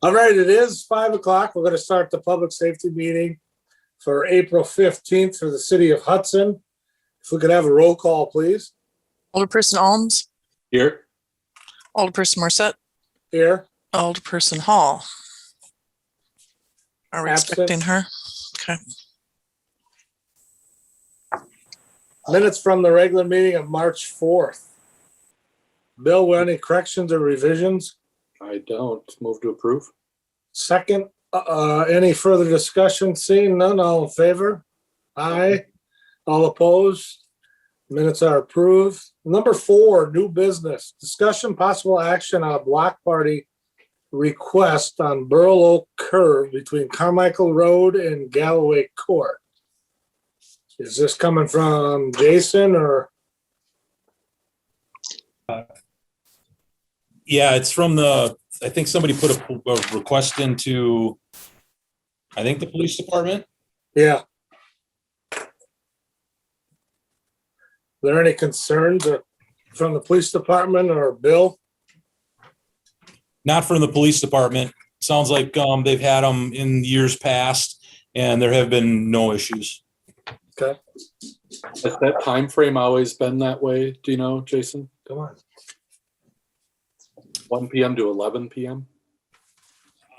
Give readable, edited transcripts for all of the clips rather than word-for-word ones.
All right, it is 5:00. We're going to start the public safety meeting for April 15th for the city of Hudson. If we could have a roll call, please. Alderperson Alms. Here. Alderperson Morissette. Here. Alderperson Hall. Are we Absent. expecting her? Okay. Minutes from the regular meeting of March 4th. Bill, were any corrections or revisions? I don't. Move to approve. Second, any further discussion? Seeing none, all in favor? Aye. All opposed? Minutes are approved. Number 4, new business. Discussion possible action on a block party request on Burl Oak Curve between Carmichael Road and Galloway Court. Is this coming from Jason or? Yeah, it's from I think somebody put a request into, I think the police department. Yeah. Are there any concerns from the police department or Bill? Not from the police department. Sounds like they've had them in years past and there have been no issues. Okay. Has that time frame always been that way? Do you know, Jason? Come on. 1 p.m. to 11 p.m.?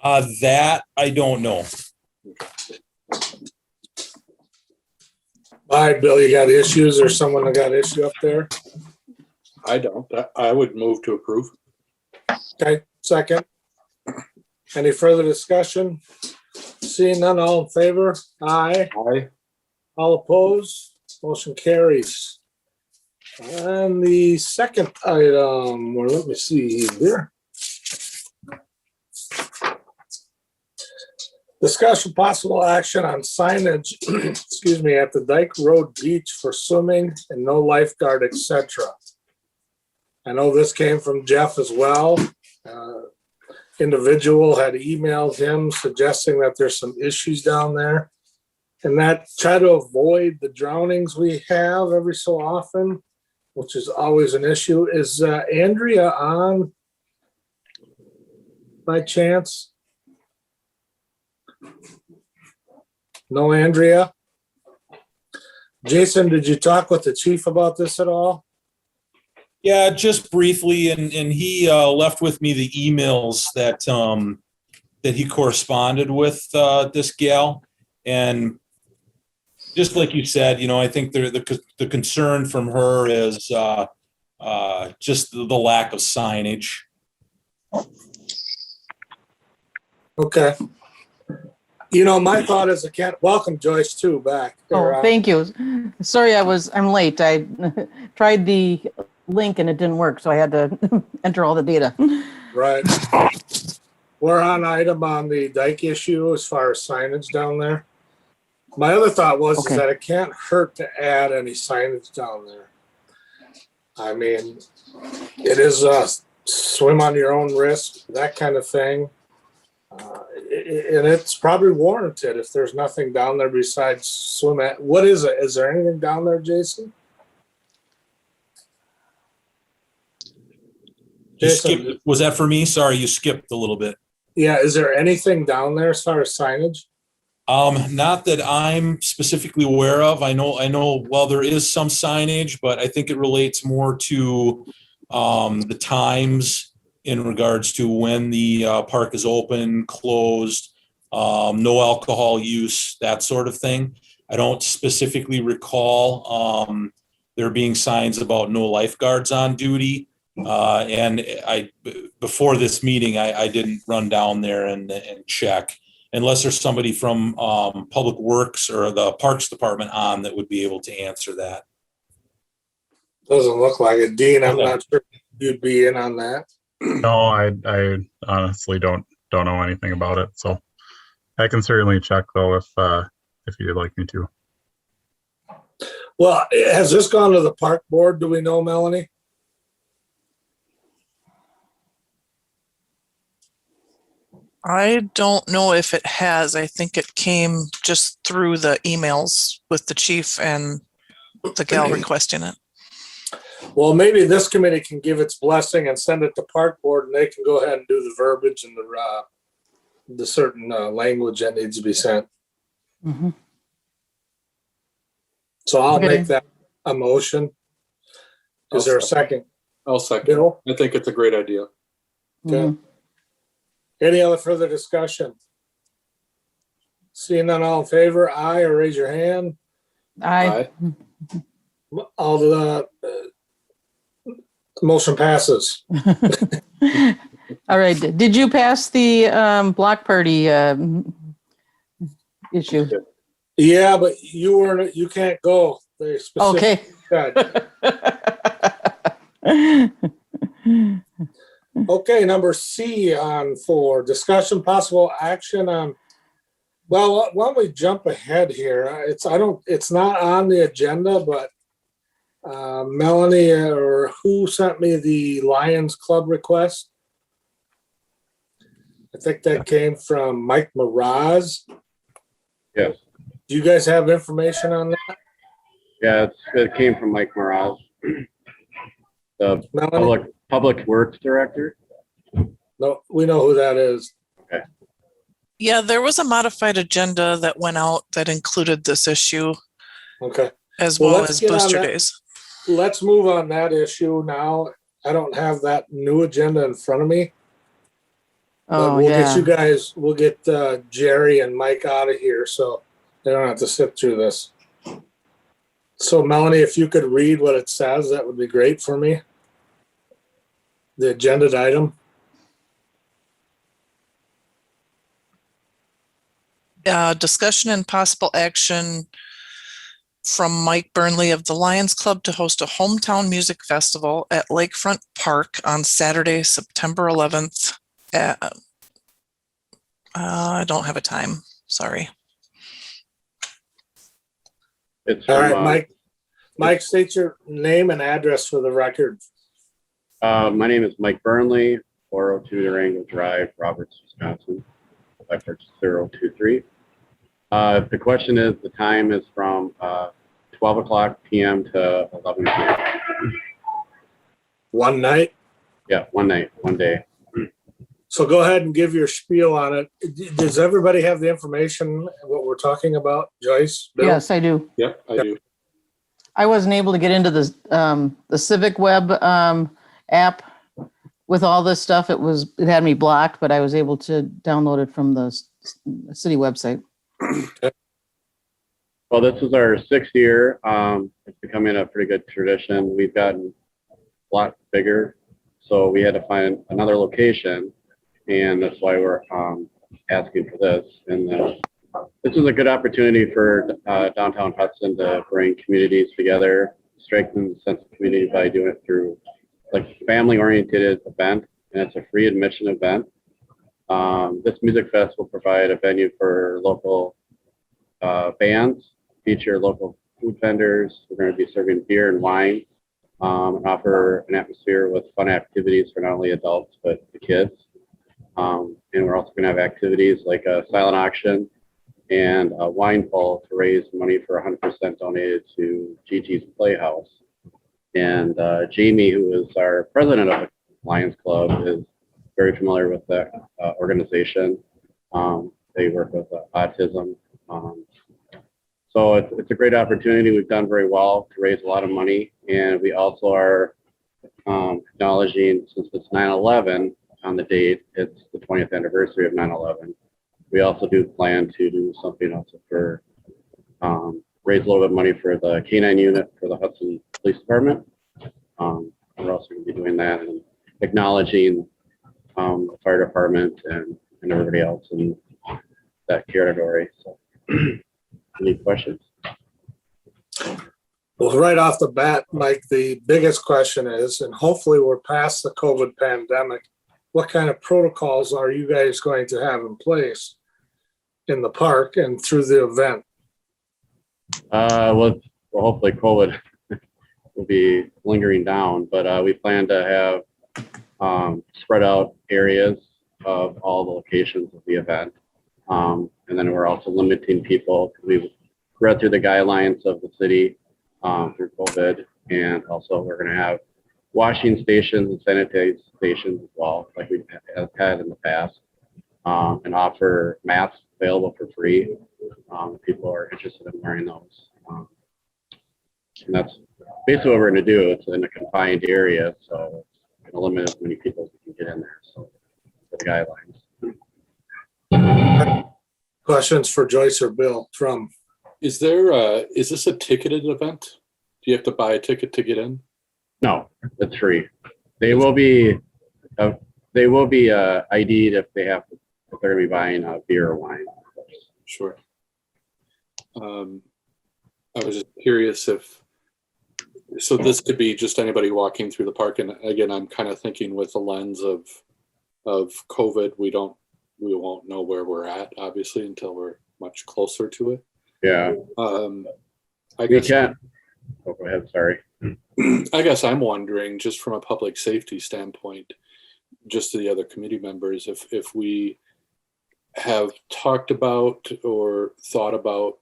That I don't know. All right, Bill, you got issues or someone that got issue up there? I don't. I would move to approve. Okay, second. Any further discussion? Seeing none, all in favor? Aye. Aye. All opposed? Motion carries. And the second item, or let me see here. Discussion possible action on signage, excuse me, at the Dyke Road Beach for swimming and no lifeguard, etc. I know this came from Jeff as well. Individual had emailed him suggesting that there's some issues down there. And that try to avoid the drownings we have every so often, which is always an issue. Is Andrea on by chance? No, Andrea? Jason, did you talk with the chief about this at all? Yeah, just briefly, and he left with me the emails that he corresponded with this gal, and just like you said, I think the concern from her is just the lack of signage. Okay. My thought is welcome Joyce too back. Oh, thank you. Sorry, I'm late. I tried the link and it didn't work, so I had to enter all the data. Right. We're on item on the dike issue as far as signage down there. My other thought was Okay. is that it can't hurt to add any signage down there. I mean, it is swim on your own risk, that kind of thing. And it's probably warranted if there's nothing down there besides swim at. What is it? Is there anything down there, Jason? You skipped, was that for me? Sorry, you skipped a little bit. Yeah, is there anything down there as far as signage? Not that I'm specifically aware of. I know, well, there is some signage, but I think it relates more to the times in regards to when the park is open, closed, no alcohol use, that sort of thing. I don't specifically recall there being signs about no lifeguards on duty. And before this meeting, I didn't run down there and check, unless there's somebody from Public Works or the Parks Department on that would be able to answer that. Doesn't look like it. Dean, I'm not sure you'd be in on that. No, I honestly don't know anything about it, so I can certainly check though if you'd like me to. Well, has this gone to the park board? Do we know, Melanie? I don't know if it has. I think it came just through the emails with the chief and the gal requesting it. Well, maybe this committee can give its blessing and send it to park board and they can go ahead and do the verbiage and the certain language that needs to be sent. Mhm. So I'll Okay. make that a motion. Is there a second? I'll second. Bill? I think it's a great idea. Okay. Mhm. Any other further discussion? Seeing none, all in favor, aye, or raise your hand. Aye. All the motion passes. All right. Did you pass the block party issue? Yeah, but you can't go. They specifically Okay. said. Okay, number C on for discussion possible action on, well, why don't we jump ahead here? It's not on the agenda, but Melanie or who sent me the Lions Club request? I think that came from Mike Miraz. Yes. Do you guys have information on that? Yeah, it came from Mike Morales, the Melanie? public works director. No, we know who that is. Yeah, there was a modified agenda that went out that included this issue Okay, as Well, well let's as get on booster that. days. let's move on that issue now. I don't have that new agenda in front of me. But Oh, we'll get yeah. you guys, we'll get Jerry and Mike out of here so they don't have to sit through this. So Melanie, if you could read what it says, that would be great for me. The agenda item. Discussion and possible action from Mike Burnley of the Lions Club to host a hometown music festival at Lakefront Park on Saturday, September 11th. I don't have a time. Sorry. It's All from, right, Mike. Mike, state your name and address for the record. my name is Mike Burnley, 402 Durango Drive, Roberts, Wisconsin, 56023. The question is, the time is from 12 o'clock p.m. to 11 p.m. One night. Yeah, one night, one day. So go ahead and give your spiel on it. Does everybody have the information, what we're talking about? Joyce? Bill? Yes, I do. Yep, I do. I wasn't able to get into the Civic Web app with all this stuff. It had me blocked, but I was able to download it from the city website. Well, this is our 6th year. It's becoming a pretty good tradition. We've gotten a lot bigger, so we had to find another location, and that's why we're asking for this. And this is a good opportunity for downtown Hudson to bring communities together, strengthen the sense of community by doing it through like family-oriented event, and it's a free admission event. This music fest will provide a venue for local bands, feature local food vendors. We're going to be serving beer and wine, and offer an atmosphere with fun activities for not only adults, but the kids. And we're also going to have activities like a silent auction and a wine pull to raise money for 100% donated to Gigi's Playhouse. And Jamie, who is our president of the Lions Club, is very familiar with that organization. They work with autism. So it's a great opportunity. We've done very well to raise a lot of money. And we also are acknowledging, since it's 9/11 on the date, it's the 20th anniversary of 9/11. We also do plan to do something else for raise a little bit of money for the K9 unit for the Hudson Police Department. We're also going to be doing that and acknowledging the fire department and everybody else in that category. So, any questions? Well, right off the bat, Mike, the biggest question is, and hopefully we're past the COVID pandemic, what kind of protocols are you guys going to have in place in the park and through the event? Well, hopefully COVID will be lingering down, but we plan to have spread out areas of all the locations of the event. And then we're also limiting people. We've read through the guidelines of the city through COVID, and also we're going to have washing stations and sanitizing stations as well, like we have had in the past. and offer masks available for free. If people are interested in wearing those. And that's basically what we're going to do. It's in a confined area, so it's going to limit as many people as we can get in there. So for the guidelines. Questions for Joyce or Bill from? Is this a ticketed event? Do you have to buy a ticket to get in? No, it's free. They will be ID'd if they're going to be buying beer or wine. Sure. I was just curious so this could be just anybody walking through the park. And again, I'm kind of thinking with the lens of COVID, we won't know where we're at, obviously, until we're much closer to it. Yeah. I guess. Oh, go ahead. Sorry. I guess I'm wondering, just from a public safety standpoint, just to the other committee members, if we have talked about or thought about,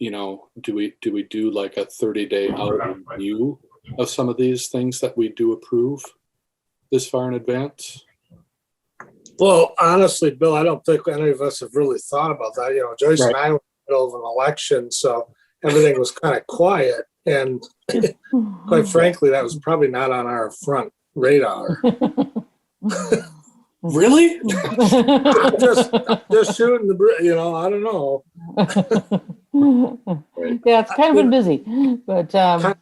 do we do like a 30-day out review of some of these things that we do approve this far in advance? Well, honestly, Bill, I don't think any of us have really thought about that. Joyce and I were in the middle of an election, so everything was kind of quiet. And quite frankly, that was probably not on our front radar. Really? just shooting the, I don't know. Yeah, it's kind of been busy, but I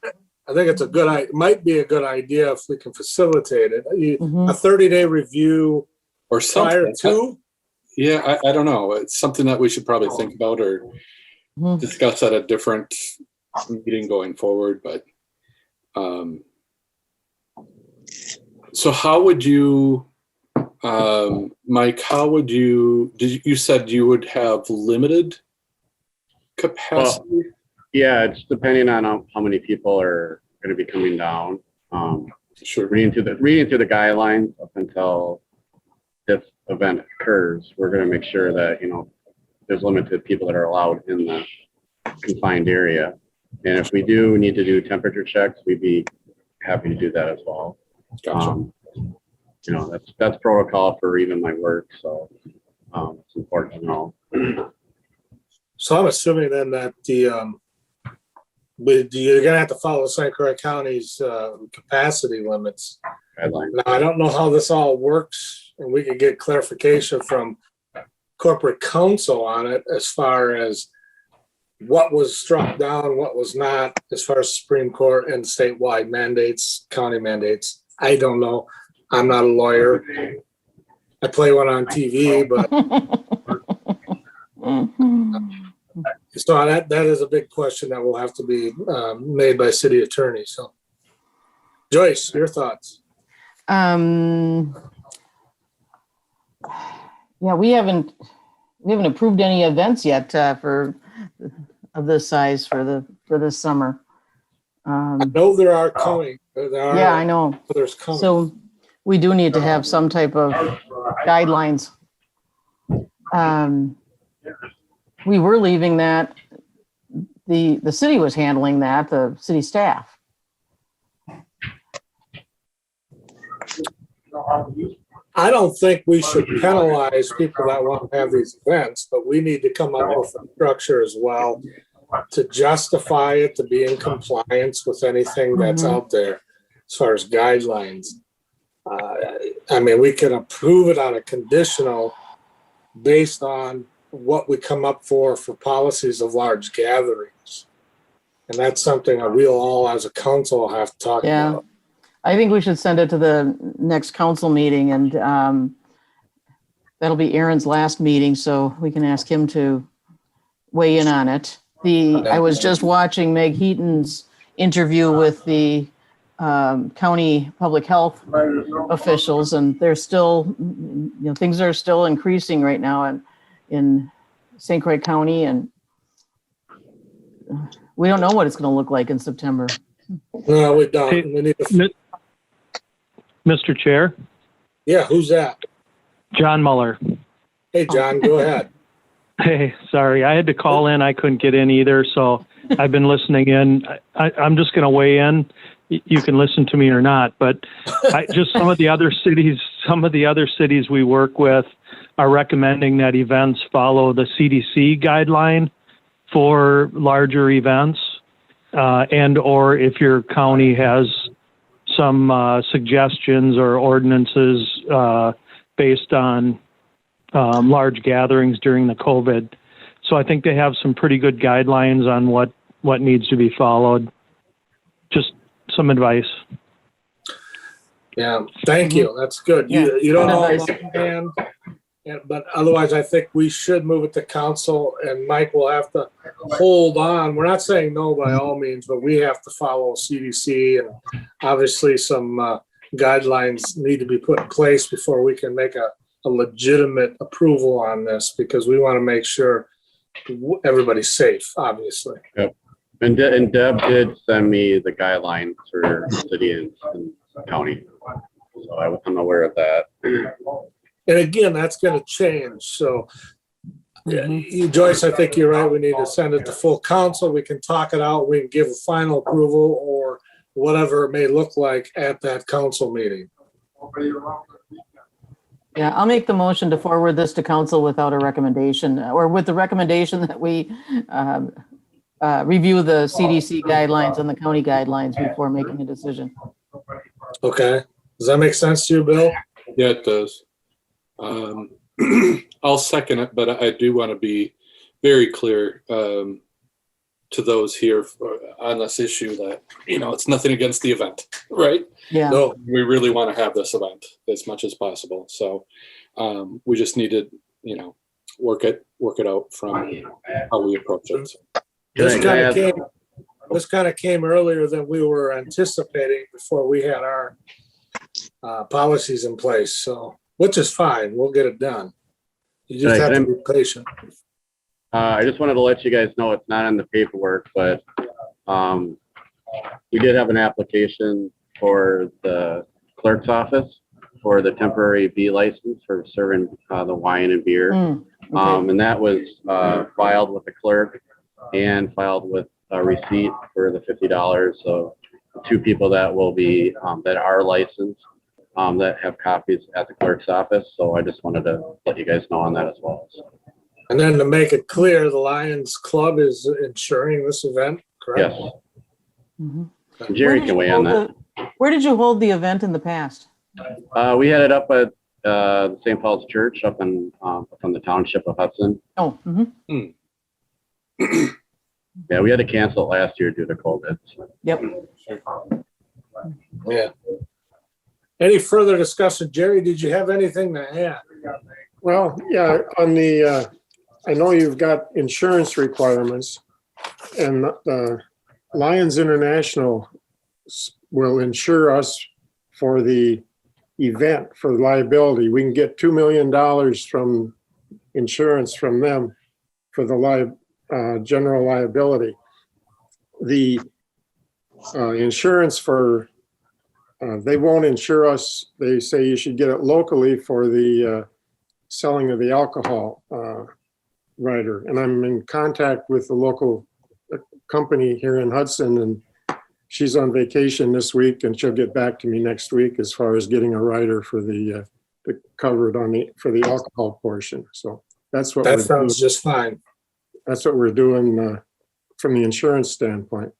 think it might be a good idea if we can facilitate it. A 30-day review Or something. prior to. Yeah, I don't know. It's something that we should probably think about or discuss at a different meeting going forward. But so how would you, Mike, you said you would have limited capacity? Well, yeah, it's depending on how many people are going to be coming down. Sure. Reading through the guidelines up until this event occurs, we're going to make sure that, there's limited people that are allowed in the confined area. And if we do need to do temperature checks, we'd be happy to do that as well. Gotcha. That's protocol for even my work. So it's important to know. So I'm assuming then that you're going to have to follow St. Croix County's capacity limits. Guidelines. Now, I don't know how this all works, and we could get clarification from corporate counsel on it as far as what was struck down, what was not, as far as Supreme Court and statewide mandates, county mandates. I don't know. I'm not a lawyer. I play one on TV, but so that is a big question that will have to be made by city attorney. So, Joyce, your thoughts? Yeah, we haven't approved any events yet of this size for this summer. I know there are coming. Yeah, I know. There's coming. So we do need to have some type of guidelines. We were leaving that. The city was handling that, the city staff. I don't think we should penalize people that want to have these events, but we need to come up with a structure as well to justify it, to be in compliance with anything that's out there as far as guidelines. We can approve it on a conditional based on what we come up for policies of large gatherings. And that's something that we'll all as a council have to talk about. I think we should send it to the next council meeting, and that'll be Aaron's last meeting, so we can ask him to weigh in on it. I was just watching Meg Heaton's interview with the county public health officials, and they're still, things are still increasing right now in St. Croix County, and we don't know what it's going to look like in September. No, we don't. We need to. Mr. Chair, Yeah, who's that? John Muller. Hey, John, go ahead. Hey, sorry, I had to call in. I couldn't get in either, so I've been listening in. I'm just going to weigh in. You can listen to me or not, but just some of the other cities we work with, are recommending that events follow the CDC guideline for larger events, and or if your county has some suggestions or ordinances based on large gatherings during the COVID. So I think they have some pretty good guidelines on what needs to be followed. Just some advice. Yeah, thank you. That's good. You don't know offhand, but otherwise I think we should move it to council, and Mike will have to hold on. We're not saying no by all means, but we have to follow CDC, and obviously some guidelines need to be put in place before we can make a legitimate approval on this, because we want to make sure everybody's safe, obviously. Yep. And Deb did send me the guidelines for city and county, so I'm aware of that. And again, that's going to change. So, Joyce, I think you're right. We need to send it to full council. We can talk it out. We can give a final approval or whatever it may look like at that council meeting. Yeah, I'll make the motion to forward this to council without a recommendation, or with the recommendation that we review the CDC guidelines and the county guidelines before making a decision. Okay. Does that make sense to you, Bill? Yeah, it does. I'll second it, but I do want to be very clear to those here on this issue that, it's nothing against the event, right? Yeah. No. We really want to have this event as much as possible. So we just need to, work it out from how we approach it. This kind of came earlier than we were anticipating before we had our policies in place. So, which is fine. We'll get it done. You just have to be patient. I just wanted to let you guys know it's not in the paperwork, but we did have an application for the clerk's office for the temporary B license for serving the wine and beer. Okay. And that was filed with the clerk and filed with a receipt for the $50. So two people that will be that are licensed that have copies at the clerk's office. So I just wanted to let you guys know on that as well. And then to make it clear, the Lions Club is insuring this event, correct? Yes. Mm-hmm. Jerry can weigh on that. Where did you hold the event in the past? We had it up at the St. Paul's Church up in from the township of Hudson. Oh, Yeah, we had to cancel it last year due to COVID. So. Yep. Yeah. Any further discussion? Jerry, did you have anything to add? Well, yeah, on the, I know you've got insurance requirements, and Lions International will insure us for the event, for liability. We can get $2 million from insurance from them for the general liability. The insurance for, they won't insure us. They say you should get it locally for the selling of the alcohol rider. And I'm in contact with the local company here in Hudson, and she's on vacation this week, and she'll get back to me next week as far as getting a rider for the covered on for the alcohol portion. So that's what that sounds just fine. That's what we're doing from the insurance standpoint.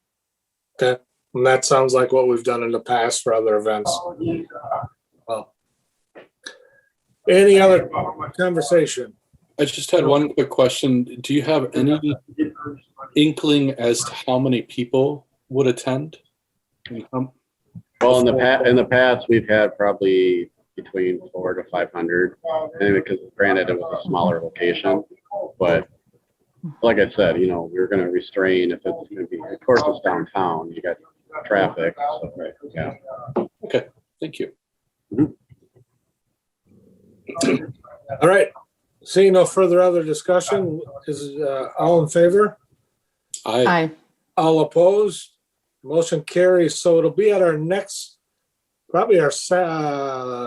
Okay. And that sounds like what we've done in the past for other events. Well, any other conversation? I just had one quick question. Do you have any inkling as to how many people would attend? Well, in the past, we've had probably between 400 to 500, and because granted it was a smaller location, but like I said, we're going to restrain if it's going to be, of course, it's downtown. You got traffic. So, right, yeah. Okay. Thank you. Mm-hmm. All right. Seeing no further other discussion, is all in favor? Aye. All opposed? Motion carries. So it'll be at our next, probably our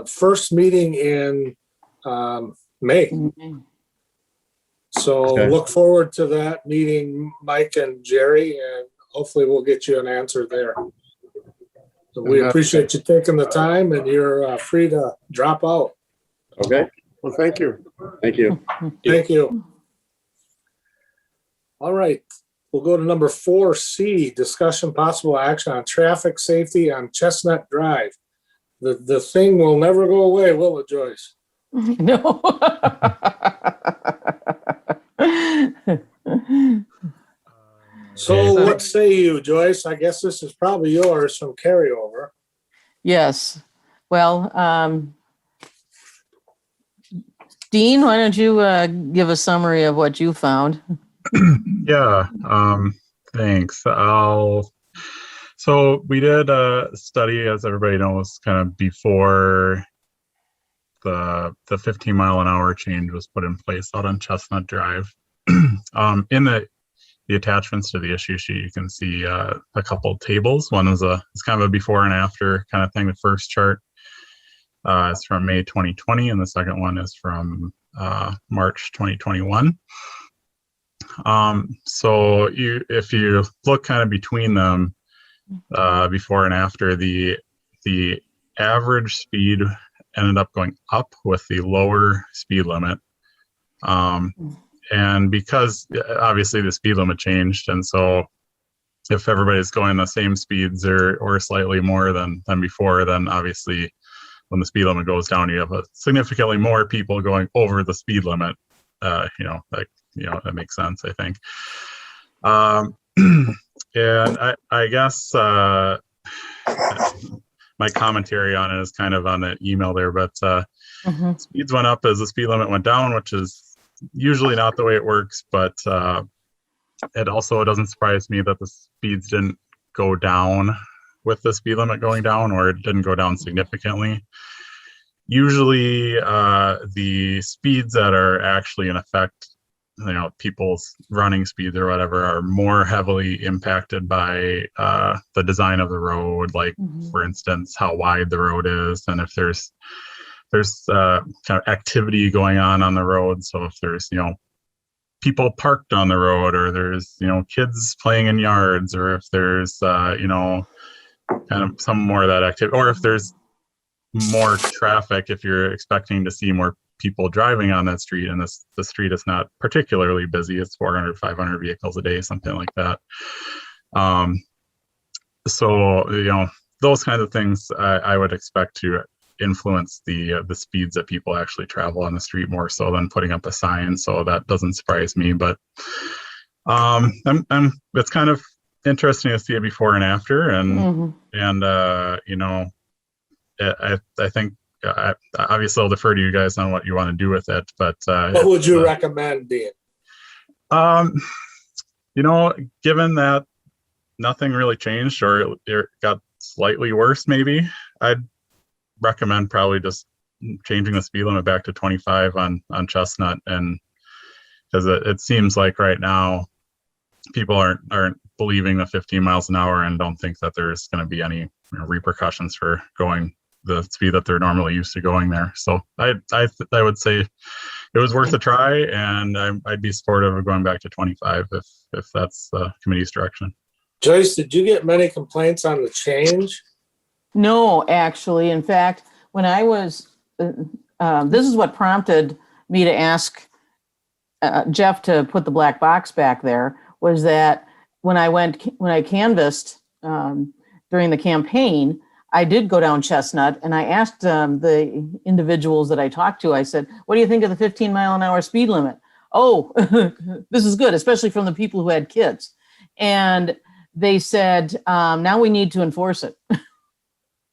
first meeting in May. So Okay. Look forward to that meeting, Mike and Jerry, and hopefully we'll get you an answer there. So we appreciate you taking the time, and you're free to drop out. Okay. Well, thank you. Thank you. Thank you. All right, we'll go to number 4C, discussion possible action on traffic safety on Chestnut Drive. The thing will never go away, will it, Joyce? No. So what say you, Joyce? I guess this is probably yours from carryover. Yes. Well, Dean, why don't you give a summary of what you found? Yeah, thanks. So we did a study, as everybody knows, kind of before the 15 mile an hour change was put in place out on Chestnut Drive. In the attachments to the issue sheet, you can see a couple tables. One is it's kind of a before and after kind of thing. The first chart is from May 2020, and the second one is from March 2021. So if you look kind of between them, before and after, the average speed ended up going up with the lower speed limit. And because obviously the speed limit changed, and so if everybody's going the same speeds or slightly more than before, then obviously when the speed limit goes down, you have significantly more people going over the speed limit. That makes sense, I think. And I guess my commentary on it is kind of on the email there, but speeds went up as the speed limit went down, which is usually not the way it works, but it doesn't surprise me that the speeds didn't go down with the speed limit going down, or it didn't go down significantly. Usually the speeds that are actually in effect, people's running speeds or whatever, are more heavily impacted by the design of the road, like for instance, how wide the road is, and if there's kind of activity going on the road. So if there's, people parked on the road, or there's, kids playing in yards, or if there's, kind of some more of that activity, or if there's more traffic, if you're expecting to see more people driving on that street, and the street is not particularly busy, it's 400, 500 vehicles a day, something like that. So, those kinds of things I would expect to influence the speeds that people actually travel on the street more so than putting up a sign. So that doesn't surprise me, but it's kind of interesting to see it before and after, and I think obviously I'll defer to you guys on what you want to do with it, but what would you recommend, Dean? Given that nothing really changed, or it got slightly worse, maybe I'd recommend probably just changing the speed limit back to 25 on Chestnut, and because it seems like right now people aren't believing the 15 miles an hour and don't think that there's going to be any repercussions for going the speed that they're normally used to going there. So I would say it was worth a try, and I'd be supportive of going back to 25 if that's the committee's direction. Joyce, did you get many complaints on the change? No, actually. In fact, when I was, this is what prompted me to ask Jeff to put the black box back there, was that when I canvassed during the campaign, I did go down Chestnut, and I asked the individuals that I talked to, I said, what do you think of the 15 mile an hour speed limit? Oh, this is good, especially from the people who had kids. And they said, now we need to enforce it.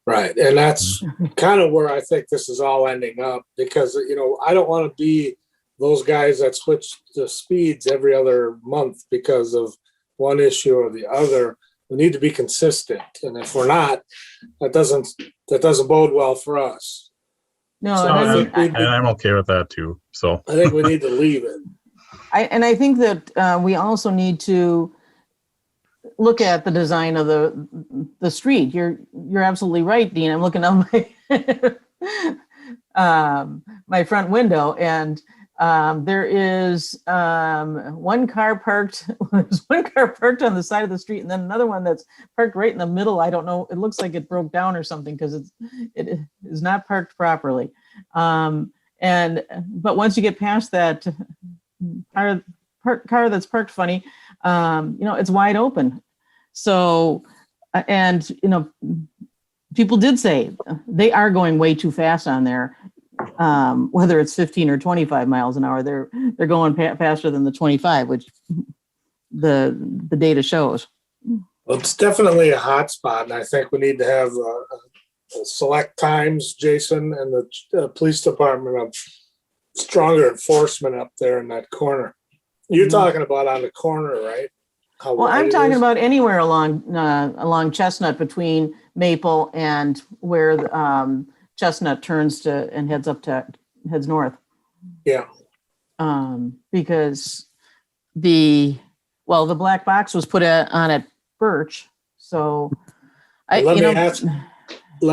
Right. And that's kind of where I think this is all ending up, because, I don't want to be those guys that switch the speeds every other month because of one issue or the other. We need to be consistent. And if we're not, that doesn't bode well for us. No, So and I'm okay with that too. So I think we need to leave it. I think that we also need to look at the design of the street. You're absolutely right, Dean. I'm looking out my front window, and there is one car parked. There's one car parked on the side of the street, and then another one that's parked right in the middle. I don't know. It looks like it broke down or something, because it is not parked properly. But once you get past that car that's parked funny, it's wide open. So, and, people did say they are going way too fast on there. Whether it's 15 or 25 miles an hour, they're going faster than the 25, which the data shows. Well, it's definitely a hot spot, and I think we need to have select times, Jason, and the police department of stronger enforcement up there in that corner. You're talking about on the corner, right? Well, I'm talking about anywhere along Chestnut between Maple and where Chestnut turns to and heads north. Yeah. Because the black box was put on at Birch, so let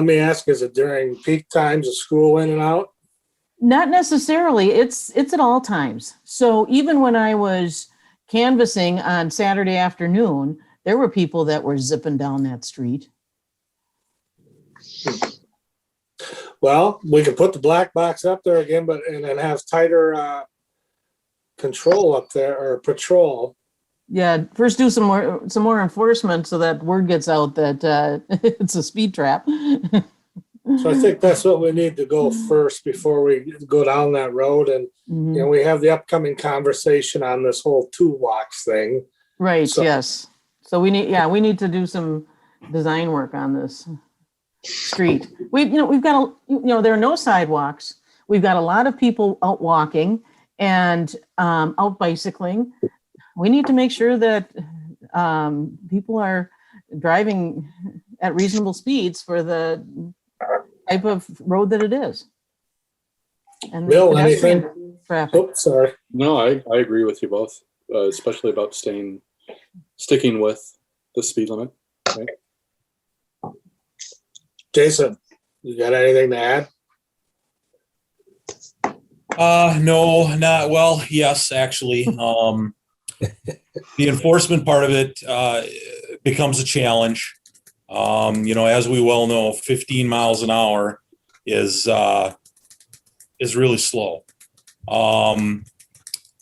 me ask, is it during peak times of school in and out? Not necessarily. It's at all times. So even when I was canvassing on Saturday afternoon, there were people that were zipping down that street. Well, we can put the black box up there again, and then have tighter control up there, or patrol. Yeah, first do some more enforcement so that word gets out that it's a speed trap. So I think that's what we need to go first before we go down that road. And we have the upcoming conversation on this whole toolbox thing. Right. Yes. So we need to do some design work on this street. We've got there are no sidewalks. We've got a lot of people out walking and out bicycling. We need to make sure that people are driving at reasonable speeds for the type of road that it is. And Bill, anything? Traffic. Oops, sorry. No, I agree with you both, especially about sticking with the speed limit. Right? Jason, you got anything to add? No, not well. Yes, actually. The enforcement part of it becomes a challenge. As we well know, 15 miles an hour is really slow.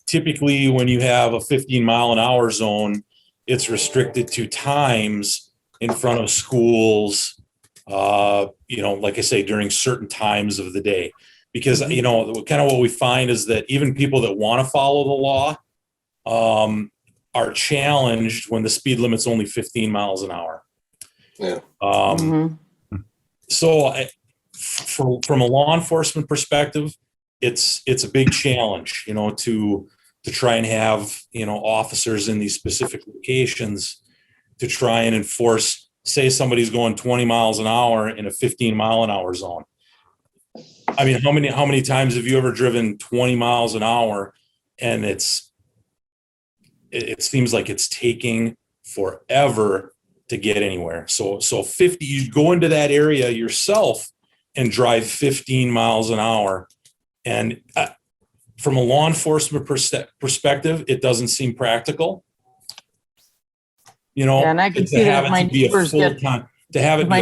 Typically, when you have a 15 mile an hour zone, it's restricted to times in front of schools, like I say, during certain times of the day. Because, kind of what we find is that even people that want to follow the law are challenged when the speed limit's only 15 miles an hour. Yeah. So from a law enforcement perspective, it's a big challenge, to try and have, officers in these specific locations to try and enforce, say somebody's going 20 miles an hour in a 15 mile an hour zone. I mean, how many times have you ever driven 20 miles an hour and it seems like it's taking forever to get anywhere. So 50, you go into that area yourself and drive 15 miles an hour. And from a law enforcement perspective, it doesn't seem practical. And I can see that if my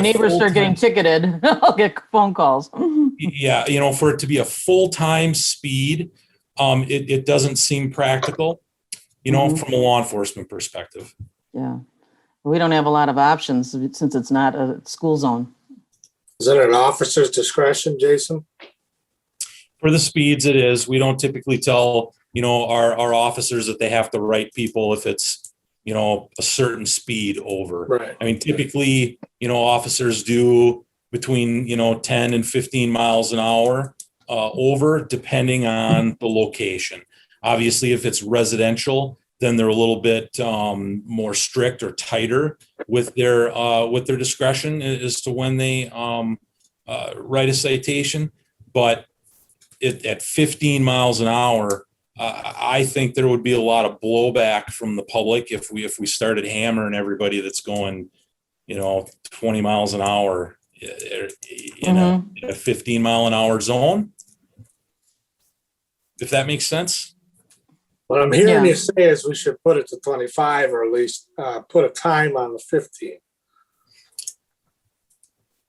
neighbors start getting ticketed, I'll get phone calls. Yeah, for it to be a full-time speed, it doesn't seem practical, from a law enforcement perspective. Yeah. We don't have a lot of options since it's not a school zone. Is it an officer's discretion, Jason? For the speeds, it is. We don't typically tell, our officers that they have to write people if it's, a certain speed over. Right. I mean, typically, officers do between, 10 and 15 miles an hour over, depending on the location. Obviously, if it's residential, then they're a little bit more strict or tighter with their discretion as to when they write a citation. But at 15 miles an hour, I think there would be a lot of blowback from the public if we started hammering everybody that's going, 20 miles an hour in a 15 mile an hour zone. If that makes sense. What I'm hearing you say is we should put it to 25, or at least put a time on the 15.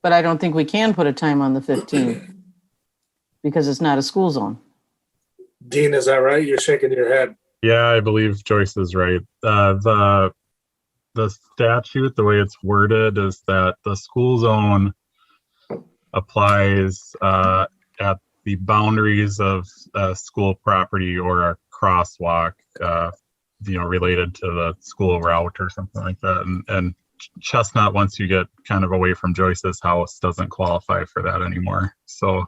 But I don't think we can put a time on the 15. because it's not a school zone. Dean, is that right? You're shaking your head. Yeah, I believe Joyce is right. The statute, the way it's worded, is that the school zone applies at the boundaries of school property or a crosswalk, related to the school route or something like that. And Chestnut, once you get kind of away from Joyce's house, doesn't qualify for that anymore. So,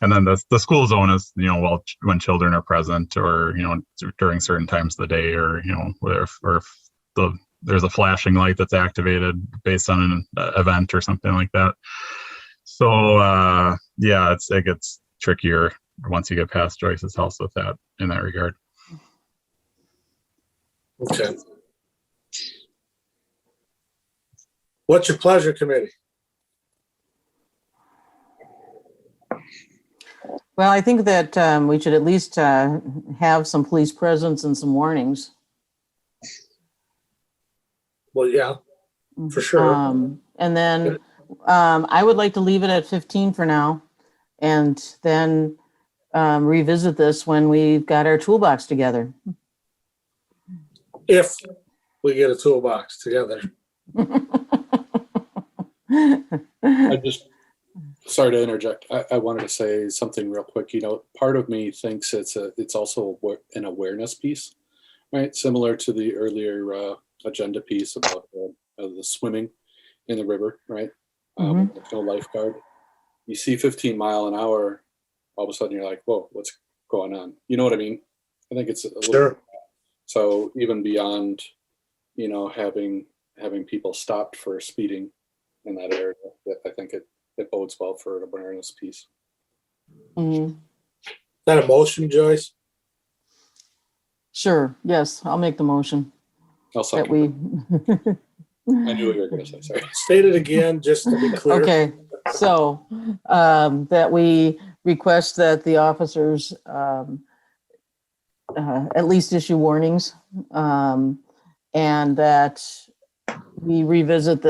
and then the school zone is, when children are present, or, during certain times of the day, or, or if there's a flashing light that's activated based on an event or something like that. So, it gets trickier once you get past Joyce's house with that, in that regard. Okay. What's your pleasure, committee? Well, I think that we should at least have some police presence and some warnings. Well, yeah, for sure. And then I would like to leave it at 15 for now, and then revisit this when we've got our toolbox together. If we get a toolbox together. Sorry to interject. I wanted to say something real quick. Part of me thinks it's also an awareness piece, right? Similar to the earlier agenda piece about the swimming in the river, right? With no lifeguard. You see 15 mile an hour, all of a sudden you're like, whoa, what's going on? You know what I mean? I think it's a little. Sure. So even beyond, having people stopped for speeding in that area, I think it bodes well for an awareness piece. Mm-hmm. Is that a motion, Joyce? Sure. Yes, I'll make the motion. I'll That second. I knew what you were going to say. Sorry. State it again, just to be clear. Okay, so that we request that the officers at least issue warnings, and that we revisit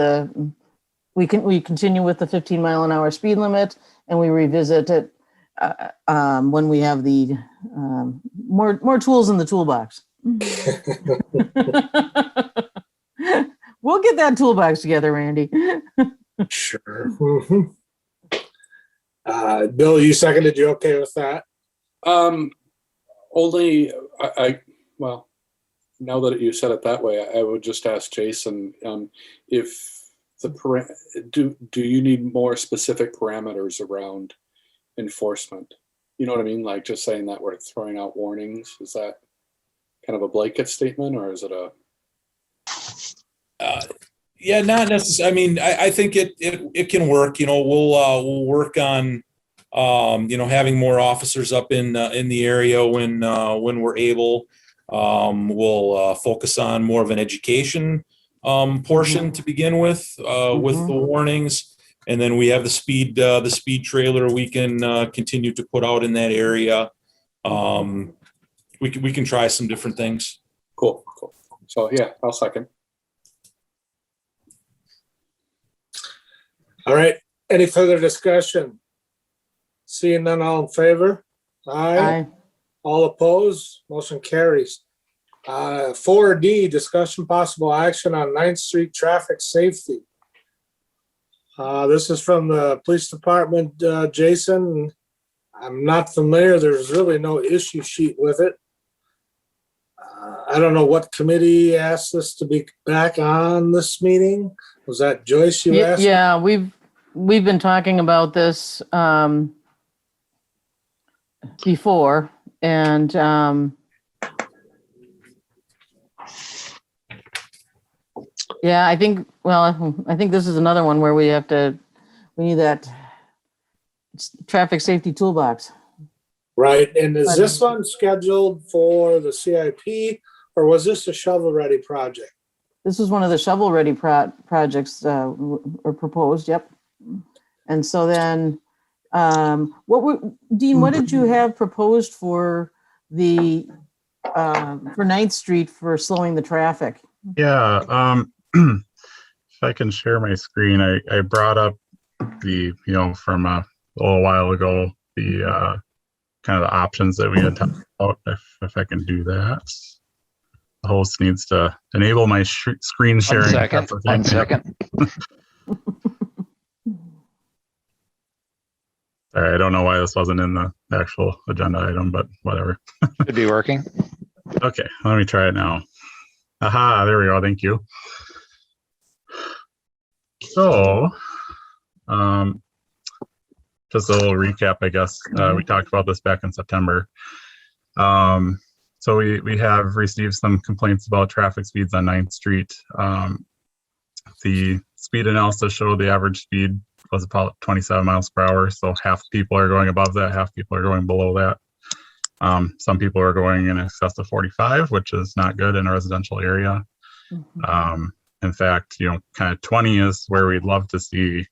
we continue with the 15 mile an hour speed limit, and we revisit it when we have the more tools in the toolbox. We'll get that toolbox together, Randy. Sure. Mm-hmm. Bill, you seconded. You okay with that? Only well, now that you said it that way, I would just ask Jason if do you need more specific parameters around enforcement? You know what I mean? Like just saying that we're throwing out warnings, is that kind of a blanket statement, or is it a? Yeah, not necessarily. I mean, I think it can work. We'll work on having more officers up in the area when we're able. We'll focus on more of an education portion to begin with the warnings, and then we have the speed trailer we can continue to put out in that area. We can try some different things. Cool. So yeah, I'll second. All right. Any further discussion? Seeing none, all in favor? Aye. All opposed? Motion carries. 4D, discussion possible action on 9th Street traffic safety. This is from the police department, Jason. I'm not familiar. There's really no issue sheet with it. I don't know what committee asked us to be back on this meeting. Was that Joyce you asked? Yeah, we've been talking about this before, and I think this is another one where we need that traffic safety toolbox. Right. And is this one scheduled for the CIP, or was this a shovel-ready project? This is one of the shovel-ready projects or proposed. Yep. And so then, Dean, what did you have proposed for the for 9th Street for slowing the traffic? Yeah. If I can share my screen, I brought up from a little while ago, the kind of the options that we had talked about. If I can do that, the host needs to enable my screen sharing. One second. All right, I don't know why this wasn't in the actual agenda item, but whatever. Should be working. Okay, let me try it now. Aha, there we go. Thank you. So, just a little recap, I guess. We talked about this back in September. So we have received some complaints about traffic speeds on 9th Street. The speed analysis showed the average speed was about 27 miles per hour. So half people are going above that, half people are going below that. Some people are going in excess of 45, which is not good in a residential area. In fact, kind of 20 is where we'd love to see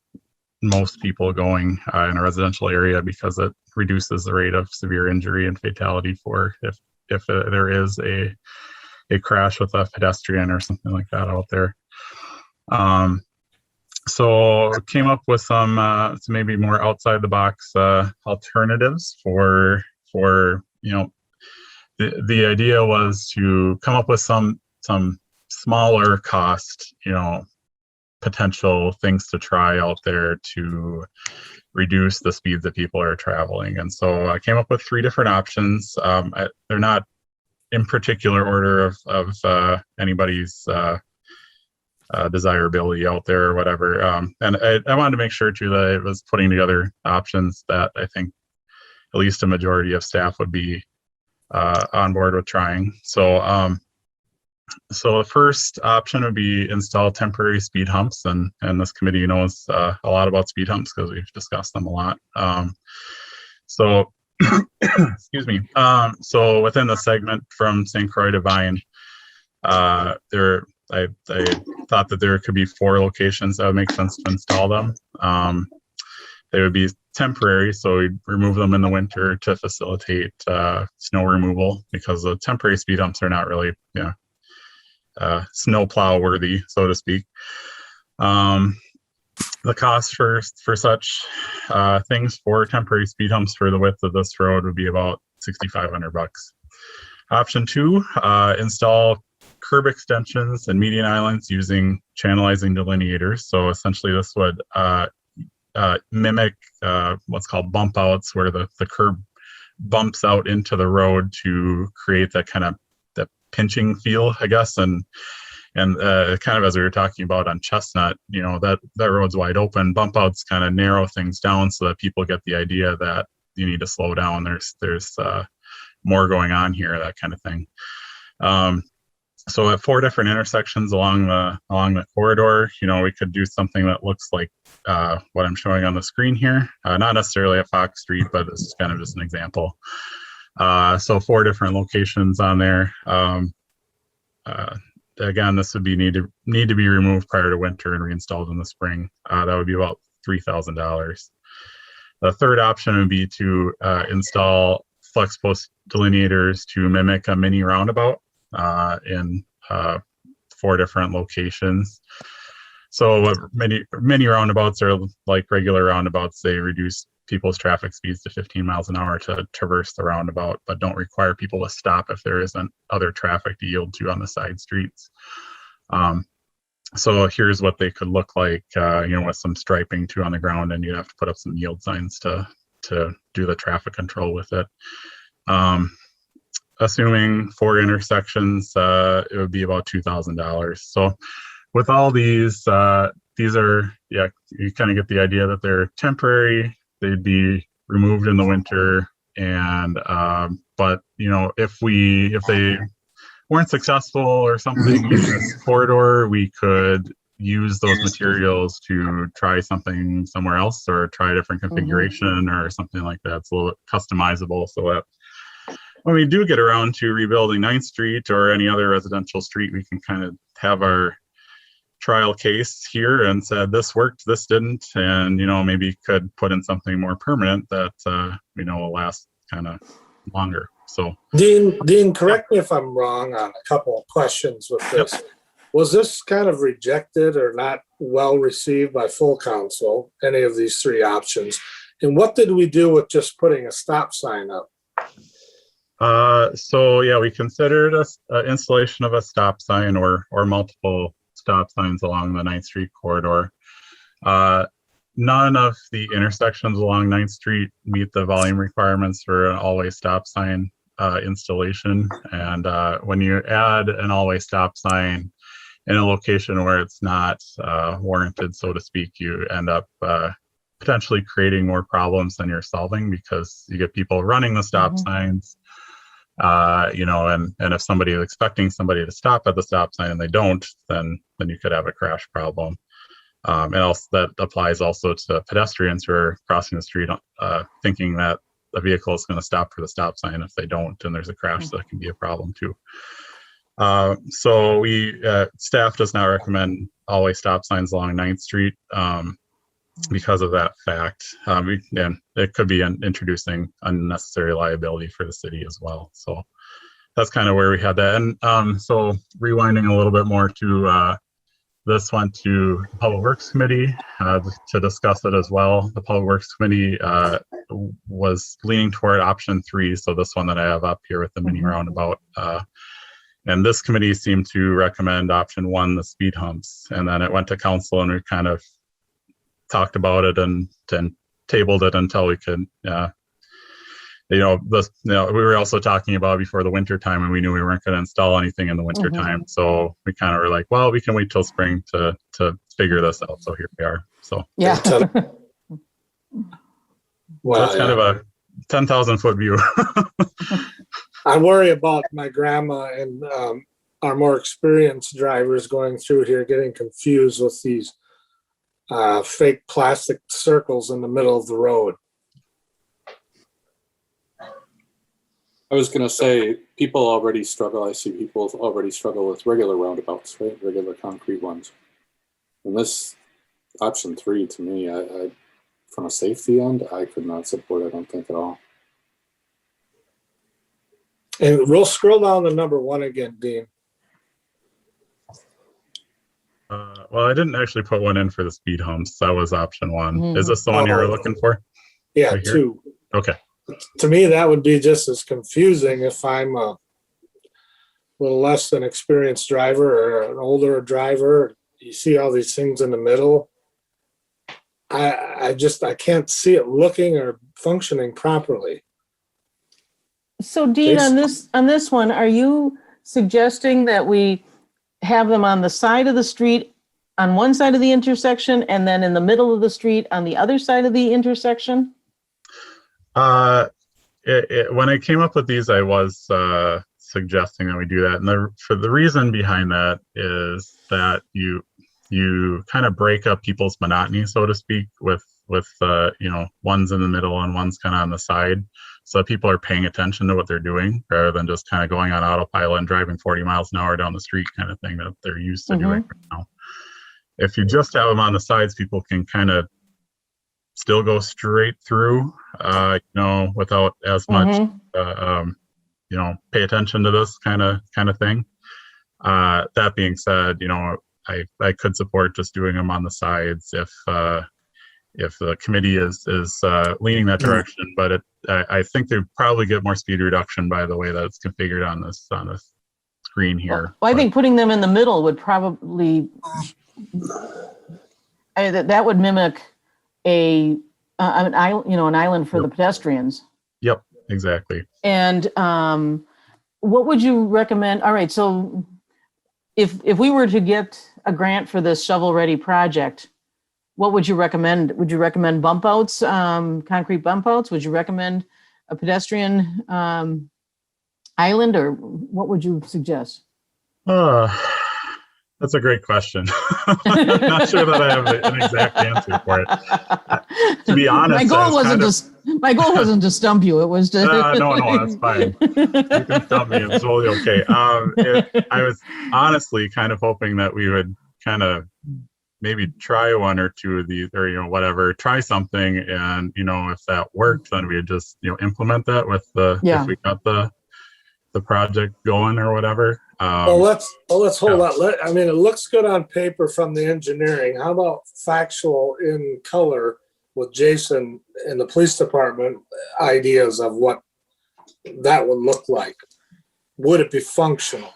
most people going in a residential area, because it reduces the rate of severe injury and fatality for if there is a crash with a pedestrian or something like that out there. So came up with some maybe more outside the box alternatives for the idea was to come up with some smaller cost, potential things to try out there to reduce the speeds that people are traveling. And so I came up with 3 different options. They're not in particular order of anybody's desirability out there or whatever. And I wanted to make sure too that I was putting together options that I think at least a majority of staff would be on board with trying. So the first option would be install temporary speed humps, and this committee knows a lot about speed humps because we've discussed them a lot. Excuse me. So within the segment from St. Croix to Vine, I thought that there could be 4 locations that would make sense to install them. They would be temporary, so we'd remove them in the winter to facilitate snow removal, because the temporary speed humps are not really snow plow worthy, so to speak. The cost for such things for temporary speed humps for the width of this road would be about $6,500. Option 2, install curb extensions and median islands using channelizing delineators. So essentially this would mimic what's called bump outs, where the curb bumps out into the road to create that kind of that pinching feel, I guess. And kind of as we were talking about on Chestnut, that road's wide open. Bump outs kind of narrow things down so that people get the idea that you need to slow down. There's more going on here, that kind of thing. So at 4 different intersections along the corridor, we could do something that looks like what I'm showing on the screen here. Not necessarily a Fox Street, but this is kind of just an example. So 4 different locations on there. Again, this would need to be removed prior to winter and reinstalled in the spring. That would be about $3,000. The third option would be to install flex post delineators to mimic a mini roundabout in 4 different locations. So what many roundabouts are like regular roundabouts. They reduce people's traffic speeds to 15 miles an hour to traverse the roundabout, but don't require people to stop if there isn't other traffic to yield to on the side streets. So here's what they could look like, with some striping too on the ground, and you'd have to put up some yield signs to do the traffic control with it. Assuming 4 intersections, it would be about $2,000. So with all these are, you kind of get the idea that they're temporary. They'd be removed in the winter, and but if they weren't successful or something in this corridor, we could use those materials to try something somewhere else, or try a different configuration or something like that. It's a little bit customizable, so that when we do get around to rebuilding 9th Street or any other residential street, we can kind of have our trial case here and said this worked, this didn't, and maybe could put in something more permanent that will last kind of longer. So Dean, correct me if I'm wrong on a couple of questions with this. Yep. Was this kind of rejected or not well received by full council, any of these 3 options? And what did we do with just putting a stop sign up? So yeah, we considered a installation of a stop sign or multiple stop signs along the 9th Street corridor. None of the intersections along 9th Street meet the volume requirements for an all-way stop sign installation. And when you add an all-way stop sign in a location where it's not warranted, so to speak, you end up potentially creating more problems than you're solving, because you get people running the stop signs, and if somebody is expecting somebody to stop at the stop sign and they don't, then you could have a crash problem. And also that applies also to pedestrians who are crossing the street thinking that the vehicle is going to stop for the stop sign. If they don't, and there's a crash, that can be a problem too. So staff does not recommend all-way stop signs along 9th Street because of that fact. And it could be introducing unnecessary liability for the city as well. So that's kind of where we had that. And so rewinding a little bit more to this went to the Public Works Committee to discuss it as well. The Public Works Committee was leaning toward option 3. So this one that I have up here with the mini roundabout. And this committee seemed to recommend option 1, the speed humps. And then it went to council and we kind of talked about it and tabled it until we could, we were also talking about before the winter time, and we knew we weren't going to install anything in the winter time. So we kind of were like, well, we can wait till spring to figure this out. So here we are. So Yeah. Well, that's kind of a 10,000 foot view. I worry about my grandma and our more experienced drivers going through here getting confused with these fake plastic circles in the middle of the road. I was going to say, people already struggle. I see people already struggle with regular roundabouts, right? Regular concrete ones. And this option 3, to me, I from a safety end, I could not support, I don't think at all. And we'll scroll down to number 1 again, Dean. Well, I didn't actually put one in for the speed humps. That was option 1. Is this the one you were looking for? Yeah, Right here? 2. Okay. To me, that would be just as confusing if I'm a little less than experienced driver or an older driver. You see all these things in the middle. I can't see it looking or functioning properly. So Dean, Jason? on this one, are you suggesting that we have them on the side of the street, on one side of the intersection, and then in the middle of the street on the other side of the intersection? When I came up with these, I was suggesting that we do that. And for the reason behind that is that you kind of break up people's monotony, so to speak, with one's in the middle and one's kind of on the side. So people are paying attention to what they're doing rather than just kind of going on autopilot and driving 40 miles an hour down the street kind of thing that they're used to doing right now. If you just have them on the sides, people can kind of still go straight through, without as much, pay attention to this kind of thing. That being said, I could support just doing them on the sides if the committee is leaning that direction, but I think they probably get more speed reduction by the way that it's configured on this screen here. Well, I think putting them in the middle would probably, that would mimic an island for the pedestrians. Yep, exactly. And what would you recommend? All right, so if we were to get a grant for this shovel-ready project, what would you recommend? Would you recommend bump outs, concrete bump outs? Would you recommend a pedestrian island, or what would you suggest? That's a great question. I'm not sure that I have an exact answer for it. To be honest, my goal wasn't to stump you. It was to. No, that's fine. You can stump me. It's totally okay. I was honestly kind of hoping that we would kind of maybe try one or two of these, or whatever, try something, and if that worked, then we would just implement that with if we got the project going or whatever. Let's hold on. It looks good on paper from the engineering. How about factual in color with Jason and the police department ideas of what that would look like. Would it be functional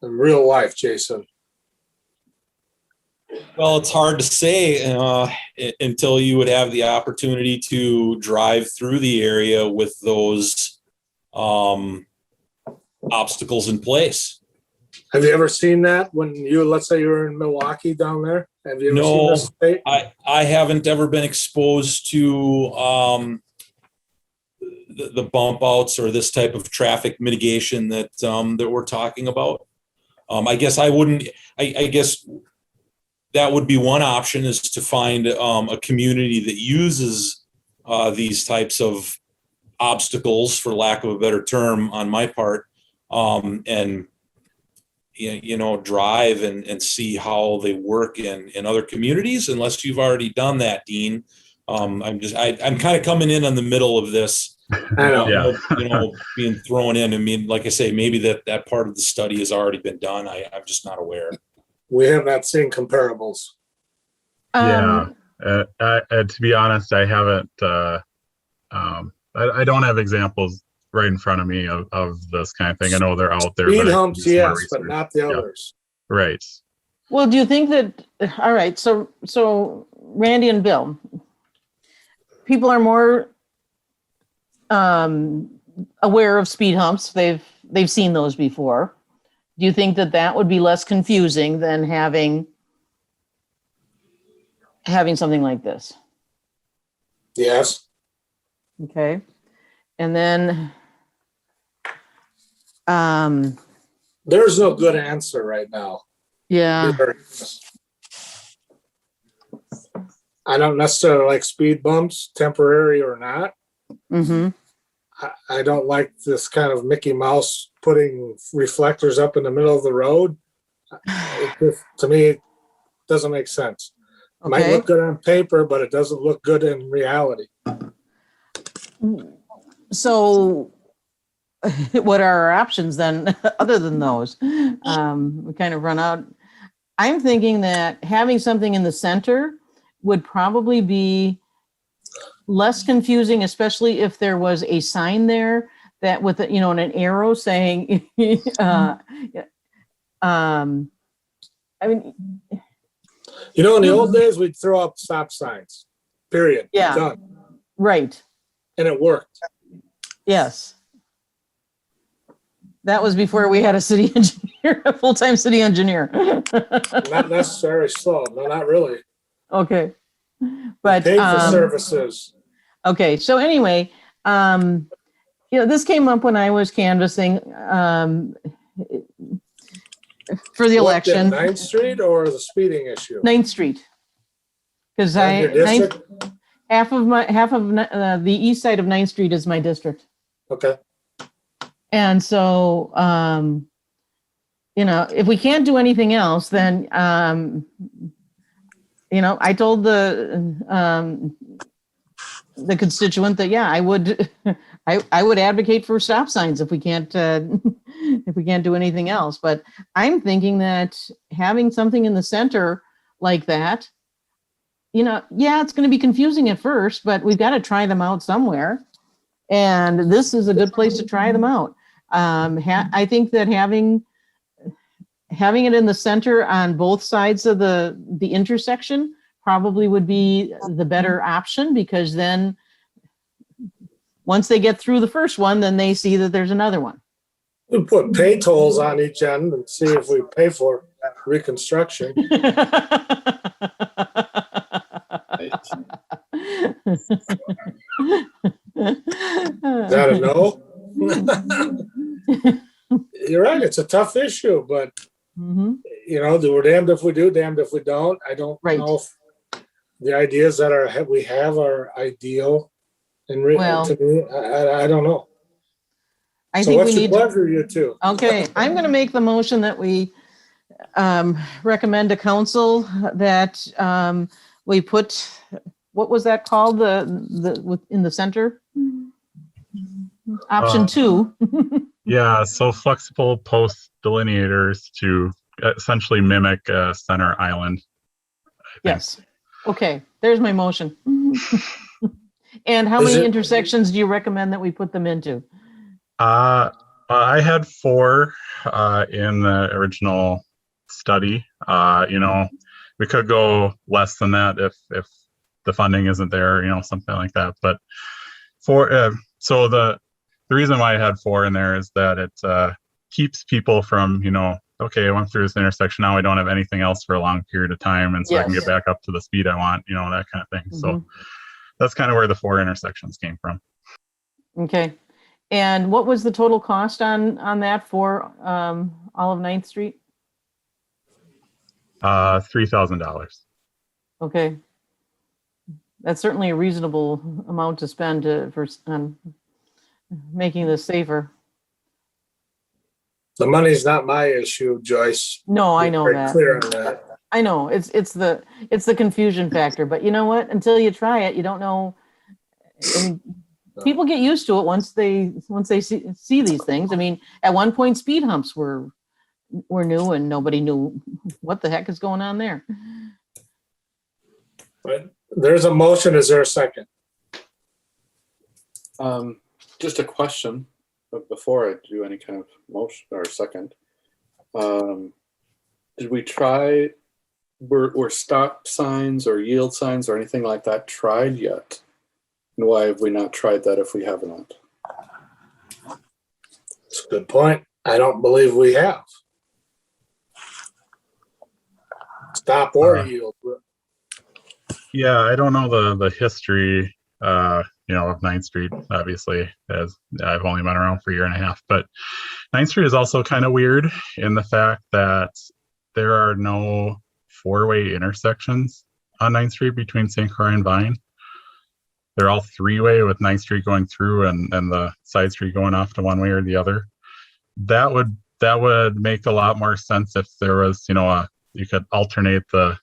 in real life, Jason? Well, it's hard to say until you would have the opportunity to drive through the area with those obstacles in place. Have you ever seen that when let's say you're in Milwaukee down there? Have you ever seen No, this state? I haven't ever been exposed to the bump outs or this type of traffic mitigation that we're talking about. I guess I wouldn't. I guess that would be one option, is to find a community that uses these types of obstacles, for lack of a better term on my part, and drive and see how they work in other communities. Unless you've already done that, Dean, I'm kind of coming in on the middle of this. I know. Being thrown in. I mean, like I say, maybe that part of the study has already been done. I'm just not aware. We have not seen comparables. Yeah. To be honest, I haven't. I don't have examples right in front of me of this kind of thing. I know they're out there. Speed but humps, yes, but not the others. Right. Well, do you think that, all right, so Randy and Bill, people are more aware of speed humps. They've seen those before. Do you think that would be less confusing than having something like this? Yes. Okay. And then there's no good answer right now. Yeah. I don't necessarily like speed bumps, temporary or not. Mm-hmm. I don't like this kind of Mickey Mouse putting reflectors up in the middle of the road. To me, it doesn't make sense. It might look good on paper, but it doesn't look good in reality. So what are our options then, other than those? We kind of run out. I'm thinking that having something in the center would probably be less confusing, especially if there was a sign there that with an arrow saying, I mean, in the old days, we'd throw up stop signs, period. Yeah. Done. Right. And it worked. Yes. That was before we had a city engineer, a full-time city engineer. Not necessarily slow. No, not really. Okay. But paid for services. Okay. So anyway, this came up when I was canvassing for the election. 9th Street or the speeding issue? 9th Street. Because half of the east side of 9th Street is my district. Okay. And so, if we can't do anything else, then, I told the constituent that, yeah, I would advocate for stop signs if we can't do anything else. But I'm thinking that having something in the center like that, it's going to be confusing at first, but we've got to try them out somewhere. And this is a good place to try them out. I think that having it in the center on both sides of the intersection probably would be the better option, because then once they get through the first one, then they see that there's another one. We put pay tolls on each end and see if we pay for reconstruction. Is that a no? You're right. It's a tough issue, but we're damned if we do, damned if we don't. I don't know if the ideas that we have are ideal. And to me, I don't know. I think what's we your need pleasure, you two? Okay, I'm going to make the motion that we recommend to council that we put, what was that called? The in the center? Option 2. Yeah, so flexible post delineators to essentially mimic a center island. Yes. Okay. There's my motion. And how Is many it- intersections do you recommend that we put them into? I had 4 in the original study. We could go less than that if the funding isn't there, something like that. But so the reason why I had 4 in there is that it keeps people from, okay, I went through this intersection, now I don't have anything else for a long period of time, and so I can Yes. get back up to the speed I want, that kind of thing. So Mhm. that's kind of where the 4 intersections came from. Okay. And what was the total cost on that for all of 9th Street? $3,000. Okay. That's certainly a reasonable amount to spend on making this safer. The money's not my issue, Joyce. No, I Be know very that. Clear on that. I know it's the confusion factor, but you know what? Until you try it, you don't know. I mean, people get used to it once they see these things. I mean, at one point, speed humps were new, and nobody knew what the heck is going on there. But there's a motion. Is there a second? Just a question, but before I do any kind of motion or second, did we try, were stop signs or yield signs or anything like that tried yet? And why have we not tried that if we have not? That's a good point. I don't believe we have. Stop or yield. Yeah, I don't know the history, of 9th Street, obviously, as I've only been around for a year and a half. But 9th Street is also kind of weird in the fact that there are no 4-way intersections on 9th Street between St. Croix and Vine. They're all 3-way with 9th Street going through and the side street going off to one way or the other. That would make a lot more sense if there was, you could alternate the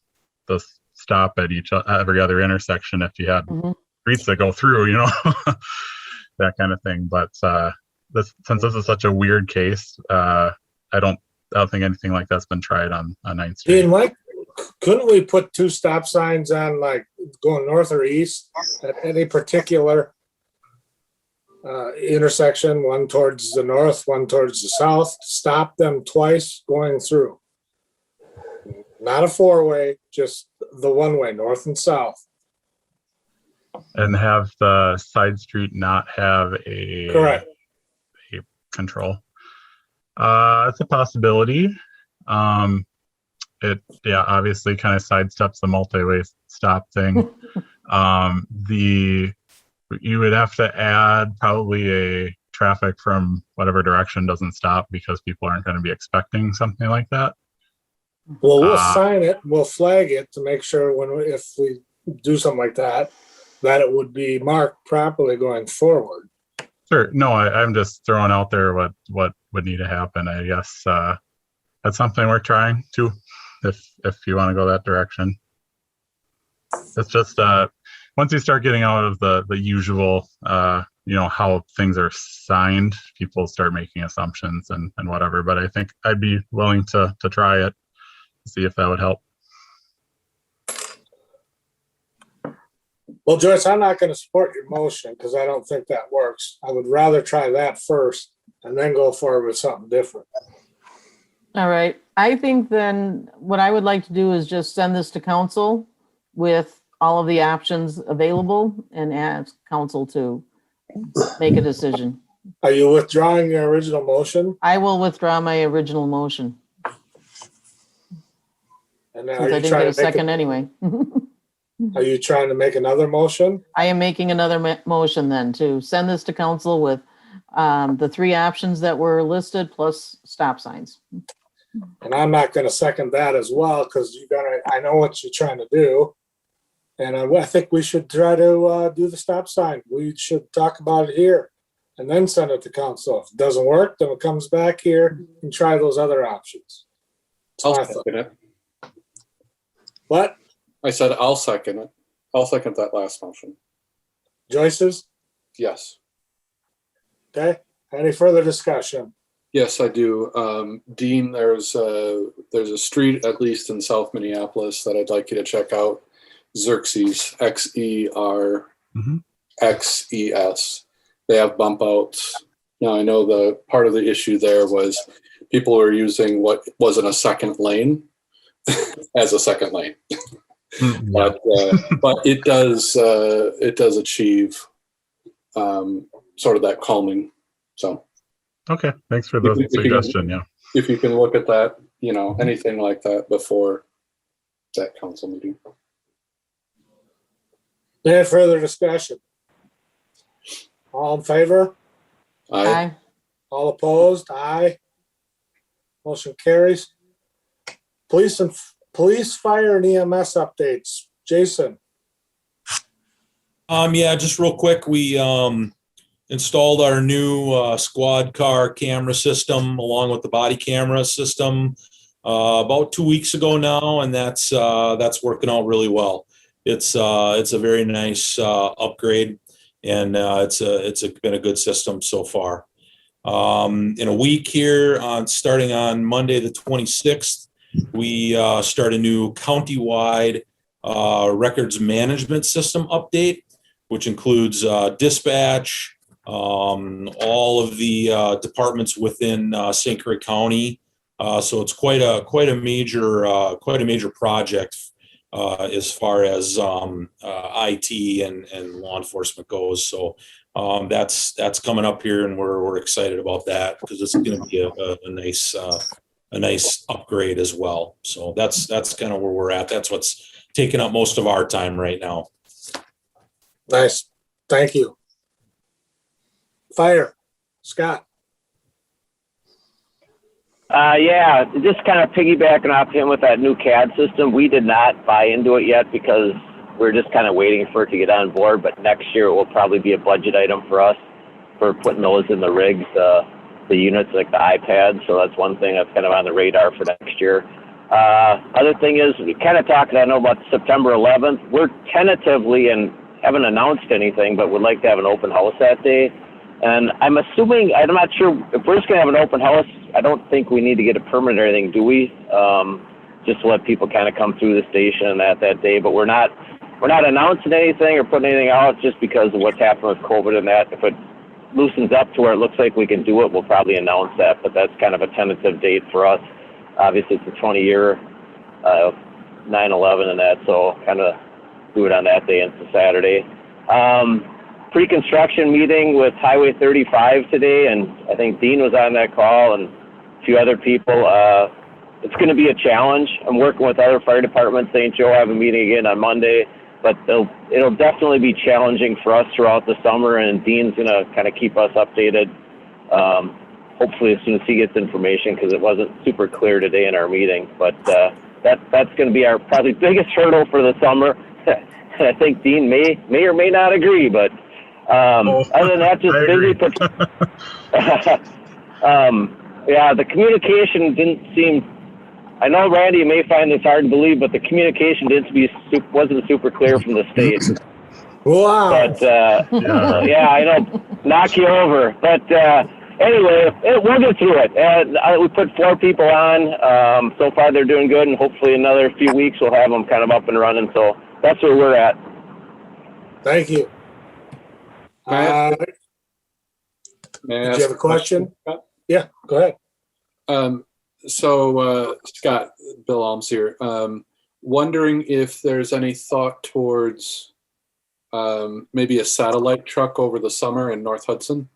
stop at every other intersection if you had streets that go through, that kind of thing. But since this is such a weird case, I don't think anything like that's been tried on 9th Street. Dean, couldn't we put 2 stop signs on, like going north or east at any particular intersection, one towards the north, one towards the south, stop them twice going through? Not a 4-way, just the 1-way, north and south. And have the side street not have a Correct. control. It's a possibility. It obviously kind of sidesteps the multi-way stop thing. You would have to add probably a traffic from whatever direction doesn't stop because people aren't going to be expecting something like that. Well, we'll sign it, we'll flag it to make sure if we do something like that it would be marked properly going forward. Sure. No, I'm just throwing out there what would need to happen. I guess that's something we're trying to, if you want to go that direction. It's just once you start getting out of the usual, how things are signed, people start making assumptions and whatever. But I think I'd be willing to try it, see if that would help. Well, Joyce, I'm not going to support your motion because I don't think that works. I would rather try that first and then go forward with something different. All right. I think then what I would like to do is just send this to council with all of the options available and ask council to make a decision. Are you withdrawing your original motion? I will withdraw my original motion And now since I didn't get a second anyway. Are you trying to make another motion? I am making another motion then to send this to council with the 3 options that were listed plus stop signs. And I'm not going to second that as well because I know what you're trying to do. And I think we should try to do the stop sign. We should talk about it here and then send it to council. If it doesn't work, then it comes back here and try those other options. I'll That's my thought. second it. What? I said I'll second it. I'll second that last motion. Joyce's? Yes. Okay. Any further discussion? Yes, I do. Dean, there's a street, at least in South Minneapolis, that I'd like you to check out. Xerxes, Mhm. XERXES. They have bump outs. Now, I know the part of the issue there was people were using what wasn't a second lane as a second lane. Yeah. But it does achieve sort of that calming. So Okay, thanks for the suggestion. Yeah. if you can look at that, anything like that before that council meeting. Any further discussion? All in favor? Aye. All opposed? Aye. Motion carries. Police, fire, and EMS updates. Jason? Yeah, just real quick, we installed our new squad car camera system along with the body camera system about 2 weeks ago now, and that's working out really well. It's a very nice upgrade, and it's been a good system so far. In a week here, starting on Monday the 26th, we start a new countywide records management system update, which includes dispatch, all of the departments within St. Croix County. So it's quite a major project as far as IT and law enforcement goes. So that's coming up here, and we're excited about that because it's going to be a nice upgrade as well. So that's kind of where we're at. That's what's taking up most of our time right now. Nice. Thank you. Fire. Scott? Yeah, just kind of piggybacking off him with that new CAD system. We did not buy into it yet because we're just kind of waiting for it to get on board, but next year it will probably be a budget item for us for putting those in the rigs, the units like the iPads. So that's one thing that's kind of on the radar for next year. Other thing is, we kind of talked, I know, about September 11th. We're tentatively, and haven't announced anything, but would like to have an open house that day. And I'm assuming, I'm not sure, if we're just going to have an open house, I don't think we need to get a permit or anything, do we? Just to let people kind of come through the station and that day. But we're not announcing anything or putting anything out just because of what's happened with COVID and that. If it loosens up to where it looks like we can do it, we'll probably announce that. But that's kind of a tentative date for us. Obviously, it's a 20-year 9/11 and that, so kind of do it on that day. It's a Saturday. Pre-construction meeting with Highway 35 today, and I think Dean was on that call and a few other people. It's going to be a challenge. I'm working with other fire departments. St. Joe, I have a meeting again on Monday, but it'll definitely be challenging for us throughout the summer, and Dean's going to kind of keep us updated, hopefully as soon as he gets information, because it wasn't super clear today in our meeting. But that's going to be our probably biggest hurdle for the summer. I think Dean may or may not agree, but other than that, just busy. Yeah, the communication didn't seem. I know, Randy, you may find this hard to believe, but the communication wasn't super clear from the state. Wow. But yeah, I know, knock you over. But anyway, we'll get through it. And we put 4 people on. So far, they're doing good, and hopefully another few weeks we'll have them kind of up and running. So that's where we're at. Thank you. Did you have a question? Yeah, go ahead. So Scott, Bill Alms here. Wondering if there's any thought towards maybe a satellite truck over the summer in North Hudson?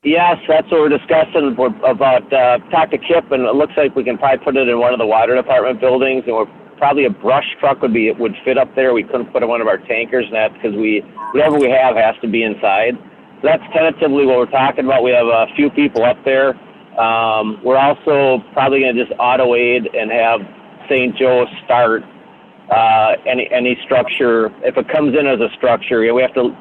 Yes, that's what we're discussing about. Talk to Kip, and it looks like we can probably put it in one of the water department buildings, and probably a brush truck would fit up there. We couldn't put in one of our tankers, and that's because whatever we have has to be inside. So that's tentatively what we're talking about. We have a few people up there. We're also probably going to just auto aid and have St. Joe start any structure. If it comes in as a structure, we have to.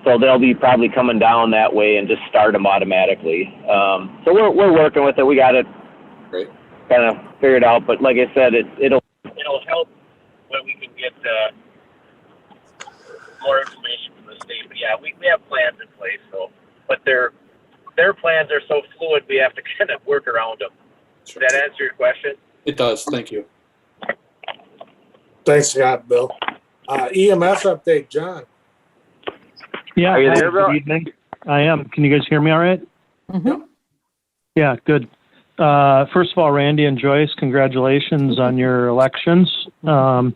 So they'll be probably coming down that way and just start them automatically. So we're working with it. We got it kind of figured out. But like I said, it'll help when we can get more information from the state. But yeah, we have plans in place. So, but their plans are so fluid, we have to kind of work around them. Does that answer your question? It does. Thank you. Thanks, Scott, Bill. EMS update, John. Yeah. Are you hi, there, Bill? Good evening. I am. Can you guys hear me all right? Mhm. Yeah, good. First of all, Randy and Joyce, congratulations on your elections. For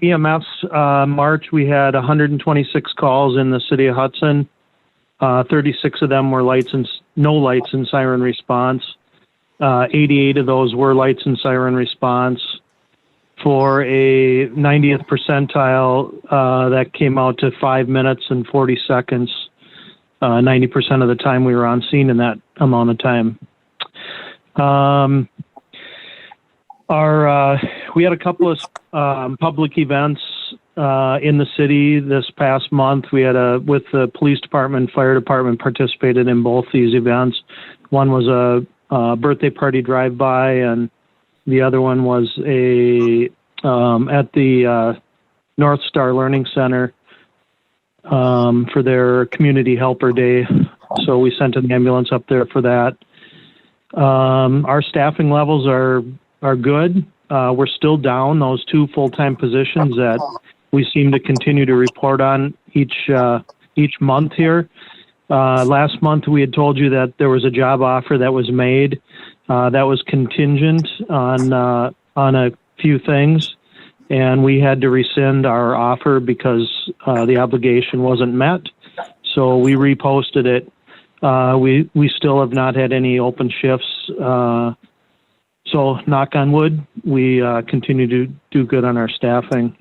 EMS March, we had 126 calls in the city of Hudson. 36 of them were no lights and siren response. 88 of those were lights and siren response. For a 90th percentile, that came out to 5 minutes and 40 seconds. 90% of the time we were on scene in that amount of time. We had a couple of public events in the city this past month. We had with the police department, fire department participated in both these events. One was a birthday party drive-by, and the other one was at the North Star Learning Center for their Community Helper Day. So we sent an ambulance up there for that. Our staffing levels are good. We're still down those 2 full-time positions that we seem to continue to report on each month here. Last month we had told you that there was a job offer that was made that was contingent on a few things, and we had to rescind our offer because the obligation wasn't met. So we reposted it. We still have not had any open shifts. So knock on wood, we continue to do good on our staffing.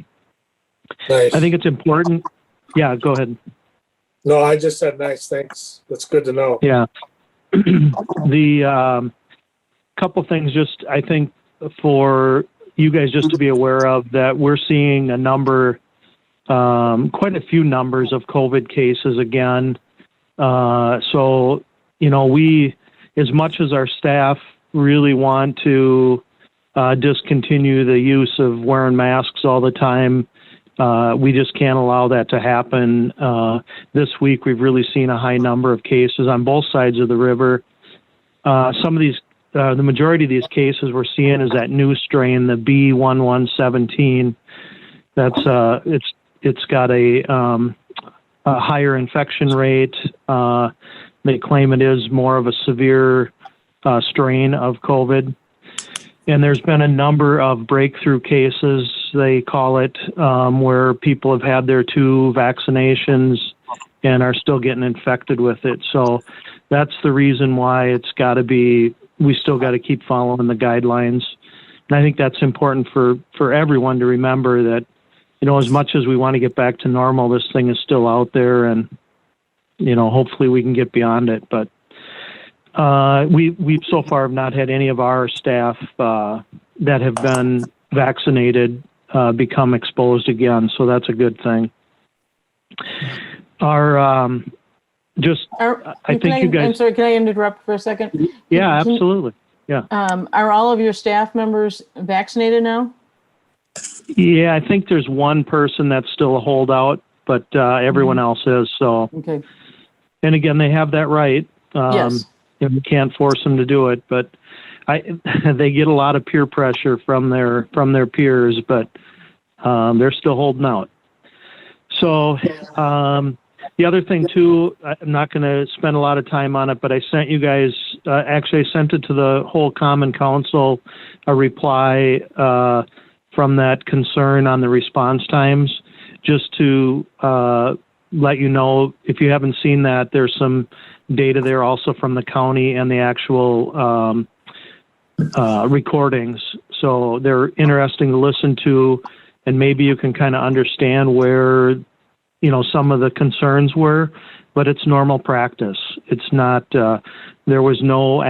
Nice. I think it's important. Yeah, go ahead. No, I just said nice, thanks. That's good to know. Yeah. The couple things just, I think, for you guys just to be aware of, that we're seeing a number, quite a few numbers of COVID cases again. So, we, as much as our staff really want to discontinue the use of wearing masks all the time, we just can't allow that to happen. This week, we've really seen a high number of cases on both sides of the river. Some of these, the majority of these cases we're seeing is that new strain, the B1117. That's it's got a higher infection rate. They claim it is more of a severe strain of COVID. And there's been a number of breakthrough cases, they call it, where people have had their 2 vaccinations and are still getting infected with it. So that's the reason why it's got to be, we still got to keep following the guidelines. And I think that's important for everyone to remember that, as much as we want to get back to normal, this thing is still out there, and, hopefully we can get beyond it. But we've so far have not had any of our staff that have been vaccinated become exposed again, so that's a good thing. I think you guys. I'm sorry, can I interrupt for a second? Yeah, absolutely. Yeah. Are all of your staff members vaccinated now? Yeah, I think there's one person that's still a holdout, but everyone else is. So. Okay. And again, they have that right. Yes. And we can't force them to do it, but they get a lot of peer pressure from their peers, but they're still holding out. So the other thing too, I'm not going to spend a lot of time on it, but I sent you guys, actually I sent it to the whole Common Council, a reply from that concern on the response times, just to let you know, if you haven't seen that, there's some data there also from the county and the actual recordings. So they're interesting to listen to, and maybe you can kind of understand where, some of the concerns were, but it's normal practice. It's not, there was no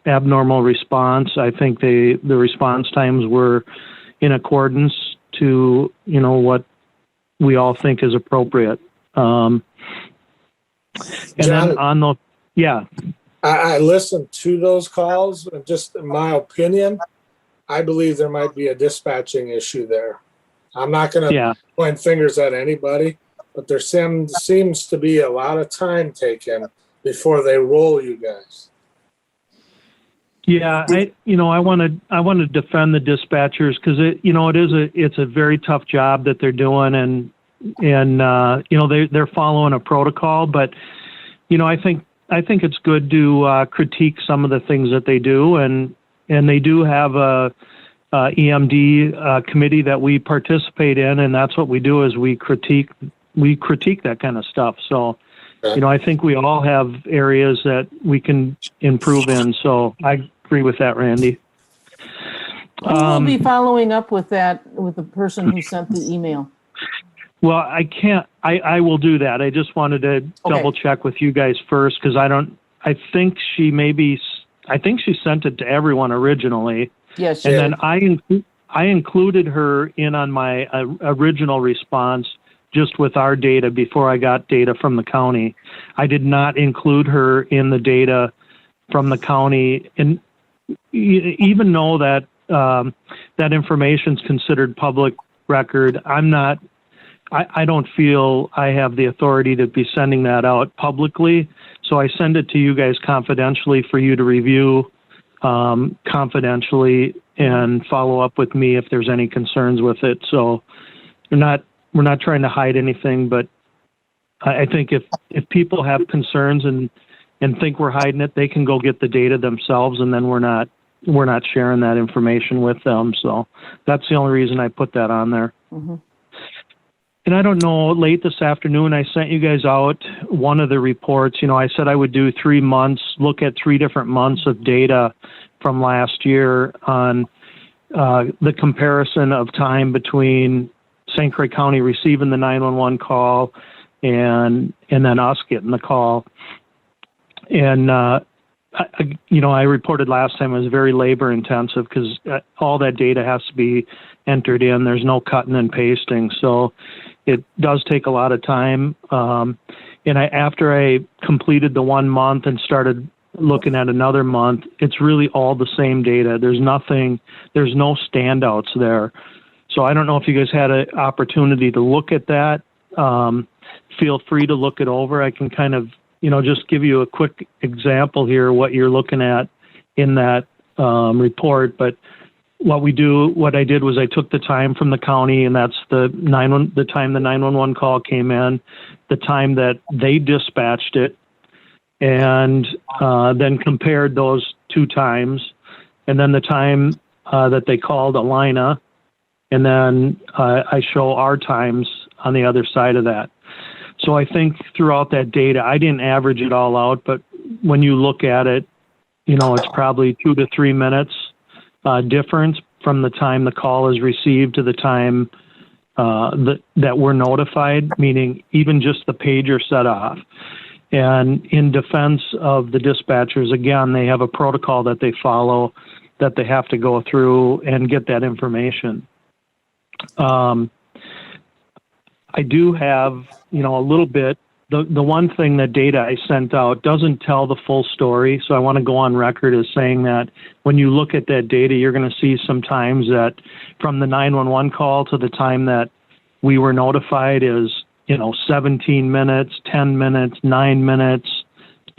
abnormal response. I think the response times were in accordance to, what we all think is appropriate. And John, then on the, yeah. I listened to those calls, and just in my opinion, I believe there might be a dispatching issue there. I'm not going to point fingers at anybody, but there seems to be a lot of time taken before they roll you guys. Yeah, I want to defend the dispatchers because it's a very tough job that they're doing, and they're following a protocol. But I think it's good to critique some of the things that they do, and they do have a EMD committee that we participate in, and that's what we do is we critique that kind of stuff. So. Okay. I think we all have areas that we can improve in. So I agree with that, Randy. Who will be following up with that, with the person who sent the email? Well, I can't, I will do that. I just wanted to double check with you guys first because I think she sent it to everyone originally. Yes. And then I included her in on my original response just with our data before I got data from the county. I did not include her in the data from the county. And even though that that information is considered public record, I don't feel I have the authority to be sending that out publicly. So I send it to you guys confidentially for you to review confidentially and follow up with me if there's any concerns with it. So we're not trying to hide anything, but I think if people have concerns and think we're hiding it, they can go get the data themselves, and then we're not sharing that information with them. So that's the only reason I put that on there. Mm-hmm. And I don't know, late this afternoon, I sent you guys out one of the reports. I said I would do 3 months, look at 3 different months of data from last year on the comparison of time between St. Croix County receiving the 911 call and then us getting the call. And, I reported last time it was very labor intensive because all that data has to be entered in. There's no cutting and pasting. So it does take a lot of time. And after I completed the 1 month and started looking at another month, it's really all the same data. There's no standouts there. So I don't know if you guys had an opportunity to look at that. Feel free to look it over. I can kind of, just give you a quick example here, what you're looking at in that report. But what I did was I took the time from the county, and that's the time the 911 call came in, the time that they dispatched it, and then compared those 2 times, and then the time that they called Alina. And then I show our times on the other side of that. So I think throughout that data, I didn't average it all out, but when you look at it, it's probably 2 to 3 minutes difference from the time the call is received to the time that we're notified, meaning even just the pager set off. And in defense of the dispatchers, again, they have a protocol that they follow, that they have to go through and get that information. I do have, a little bit, the one thing that data I sent out doesn't tell the full story. So I want to go on record as saying that when you look at that data, you're going to see sometimes that from the 911 call to the time that we were notified is, 17 minutes, 10 minutes, 9 minutes,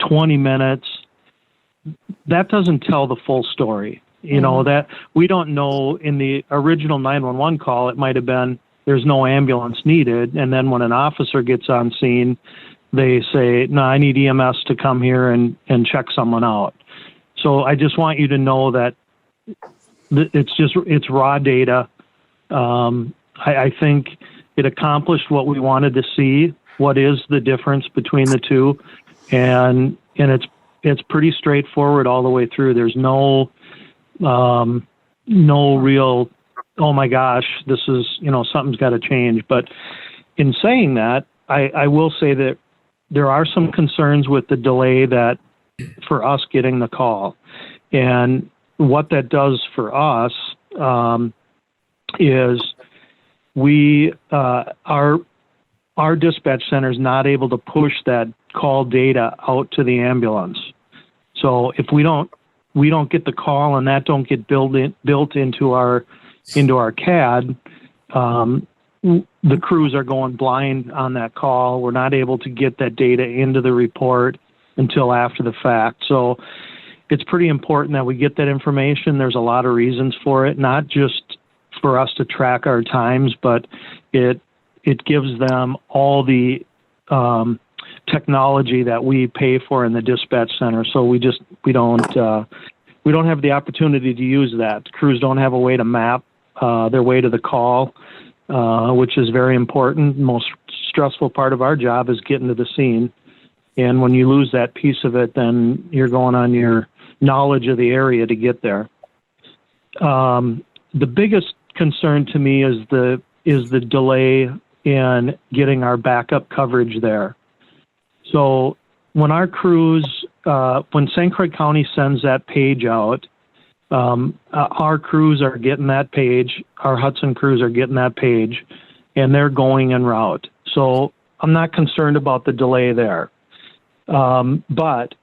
20 minutes. That doesn't tell the full story. That we don't know. In the original 911 call, it might have been there's no ambulance needed. And then when an officer gets on scene, they say, no, I need EMS to come here and check someone out. So I just want you to know that it's raw data. I think it accomplished what we wanted to see. What is the difference between the two? And it's pretty straightforward all the way through. There's no real, oh my gosh, this is, something's got to change. But in saying that, I will say that there are some concerns with the delay that for us getting the call. And what that does for us is we, our dispatch center is not able to push that call data out to the ambulance. So if we don't get the call and that don't get built into our CAD, the crews are going blind on that call. We're not able to get that data into the report until after the fact. So it's pretty important that we get that information. There's a lot of reasons for it, not just for us to track our times, but it gives them all the technology that we pay for in the dispatch center. So we don't have the opportunity to use that. Crews don't have a way to map their way to the call, which is very important. Most stressful part of our job is getting to the scene. And when you lose that piece of it, then you're going on your knowledge of the area to get there. The biggest concern to me is the delay in getting our backup coverage there. So when our crews, when St. Croix County sends that page out, our crews are getting that page, our Hudson crews are getting that page, and they're going en route. So I'm not concerned about the delay there. But